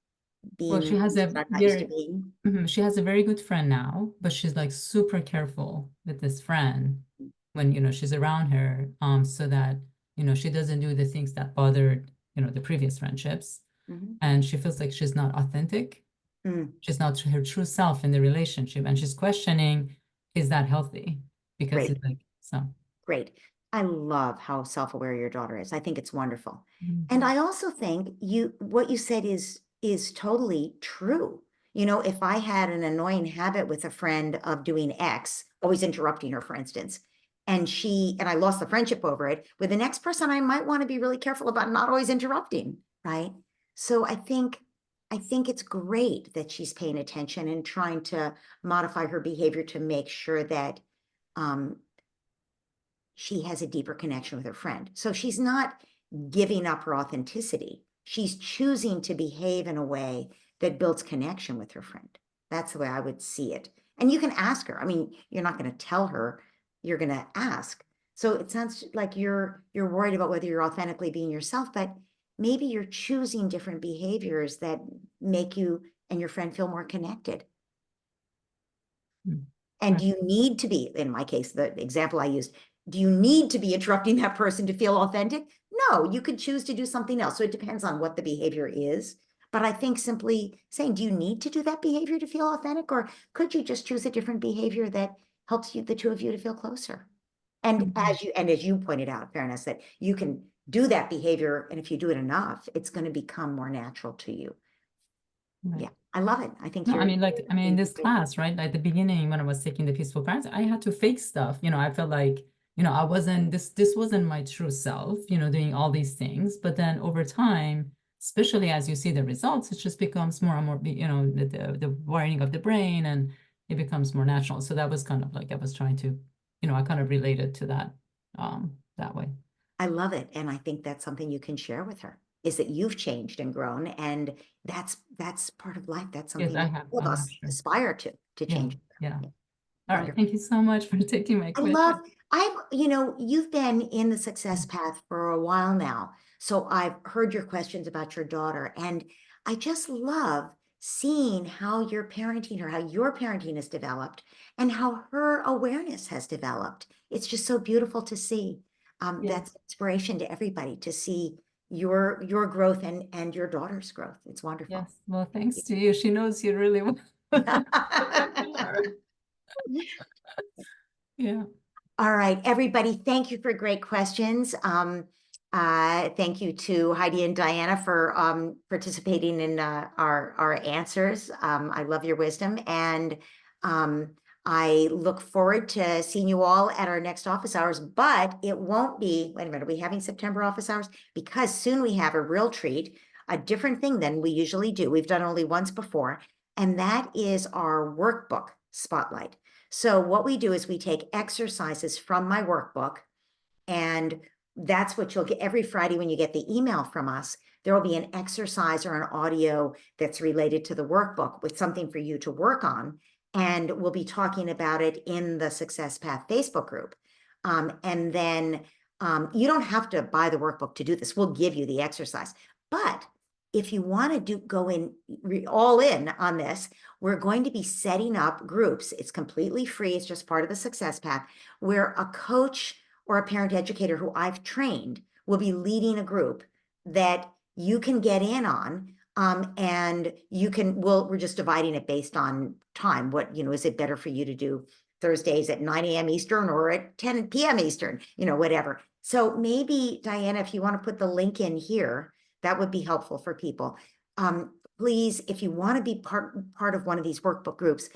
Well, being she has a not used to being. she has a very good friend now, but she's like super careful with this friend when, she's around her, so that, she doesn't do the things that bothered, the previous friendships. And she feels like she's not authentic. She's not her true self in the relationship. And she's questioning, is that healthy? Because Great. it's like, so. Great. I love how self-aware your daughter is. I think it's wonderful. And I also think what you said is totally true. If I had an annoying habit with a friend of doing X, always interrupting her, for instance, and I lost the friendship over it, with the next person, I might want to be really careful about not always interrupting, right? So I think it's great that she's paying attention and trying to modify her behavior to make sure that she has a deeper connection with her friend. So she's not giving up her authenticity. She's choosing to behave in a way that builds connection with her friend. That's the way I would see it. And you can ask her. I mean, you're not going to tell her, you're going to ask. So it sounds like you're worried about whether you're authentically being yourself, but maybe you're choosing different behaviors that make you and your friend feel more connected. And do you need to be, in my case, the example I used, do you need to be interrupting that person to feel authentic? No, you could choose to do something else. So it depends on what the behavior is. But I think simply saying, do you need to do that behavior to feel authentic? Or could you just choose a different behavior that helps the two of you to feel closer? And as you pointed out, fairness, that you can do that behavior, and if you do it enough, it's going to become more natural to you. Right. Yeah, I love it. I think No, in this class, right? At the beginning, when I was taking the peaceful parents, I had to fake stuff. I felt like, I wasn't this wasn't my true self, doing all these things. But then over time, especially as you see the results, it just becomes more and more, the wiring of the brain, and it becomes more natural. So that was kind of like I was trying to, I kind of related to that that way. I love it. And I think that's something you can share with her, is that you've changed and grown, and that's part of life. That's something all of us aspire to change. Yeah. All right. Thank you so much for taking my question. You've been in the success path for a while now. So I've heard your questions about your daughter, and I just love seeing how you're parenting her, how your parenting has developed, and how her awareness has developed. It's just so beautiful to see. That's inspiration to everybody to see your growth and your daughter's growth. It's wonderful. Yes. Well, thanks to you. She knows you really well. Yeah. All right, everybody, thank you for great questions. Thank you to Heidi and Diana for participating in our answers. I love your wisdom, and I look forward to seeing you all at our next office hours, but it won't be, wait a minute, are we having September office hours? Because soon we have a real treat, a different thing than we usually do. We've done only once before, and that is our workbook spotlight. So what we do is we take exercises from my workbook, and that's what you'll get every Friday when you get the email from us. There will be an exercise or an audio that's related to the workbook with something for you to work on. And we'll be talking about it in the Success Path Facebook group. And then you don't have to buy the workbook to do this. We'll give you the exercise. But if you want to go in all in on this, we're going to be setting up groups. It's completely free. It's just part of the success path where a coach or a parent educator who I've trained will be leading a group that you can get in on. And you can, we're just dividing it based on time. What, is it better for you to do Thursdays at 9 a.m. Eastern or at 10 p.m. Eastern, whatever. So maybe, Diana, if you want to put the link in here, that would be helpful for people. Please, if you want to be part of one of these workbook groups,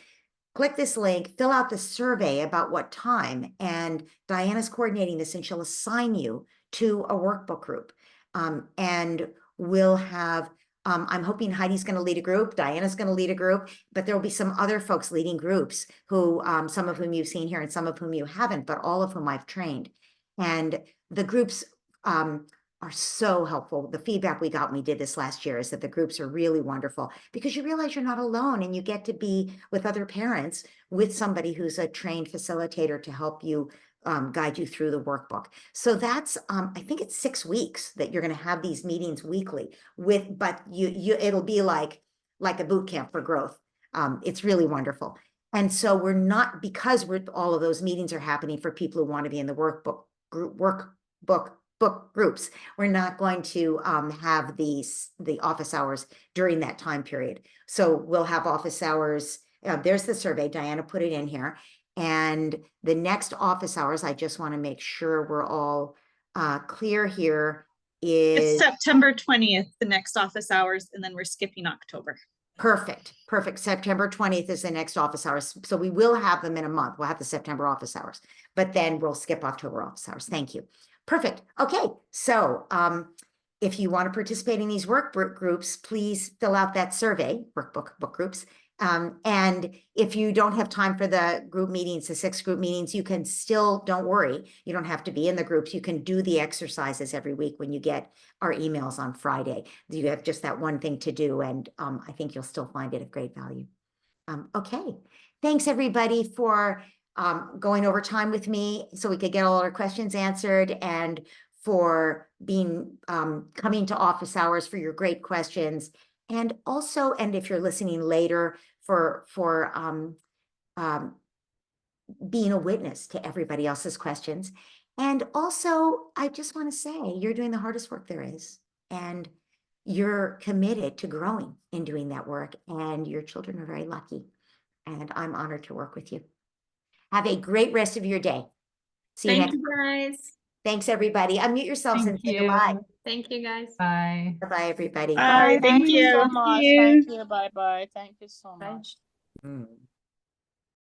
click this link, fill out the survey about what time, and Diana's coordinating this and she'll assign you to a workbook group. And we'll have, I'm hoping Heidi's going to lead a group, Diana's going to lead a group, but there will be some other folks leading groups who, some of whom you've seen here and some of whom you haven't, but all of whom I've trained. And the groups are so helpful. The feedback we got when we did this last year is that the groups are really wonderful because you realize you're not alone and you get to be with other parents with somebody who's a trained facilitator to help you guide you through the workbook. So that's, I think it's 6 weeks that you're going to have these meetings weekly but it'll be like a boot camp for growth. It's really wonderful. And so we're not, because all of those meetings are happening for people who want to be in the workbook groups. We're not going to have the office hours during that time period. So we'll have office hours. There's the survey. Diana put it in here. And the next office hours, I just want to make sure we're all clear here, is It's September 20th, the next office hours, and then we're skipping October. Perfect. September 20th is the next office hours. So we will have them in a month. We'll have the September office hours, but then we'll skip October office hours. Thank you. Perfect. Okay. So if you want to participate in these workbook groups, please fill out that survey, book groups. And if you don't have time for the group meetings, the 6 group meetings, you can still, don't worry, you don't have to be in the groups. You can do the exercises every week when you get our emails on Friday. You have just that one thing to do, and I think you'll still find it of great value. Okay, thanks everybody for going over time with me so we could get all our questions answered, and for being coming to office hours for your great questions. And also, and if you're listening later, for being a witness to everybody else's questions. And also, I just want to say, you're doing the hardest work there is, and you're committed to growing in doing that work, and your children are very lucky, and I'm honored to work with you. Have a great rest of your day. See you next time. Thank you, guys. Thanks, everybody. Unmute yourselves and say goodbye. Thank you, guys. Bye. Bye-bye, everybody. Bye. Thank you. So much. Thank you. Bye bye. Thank you so Bye. much. Mm.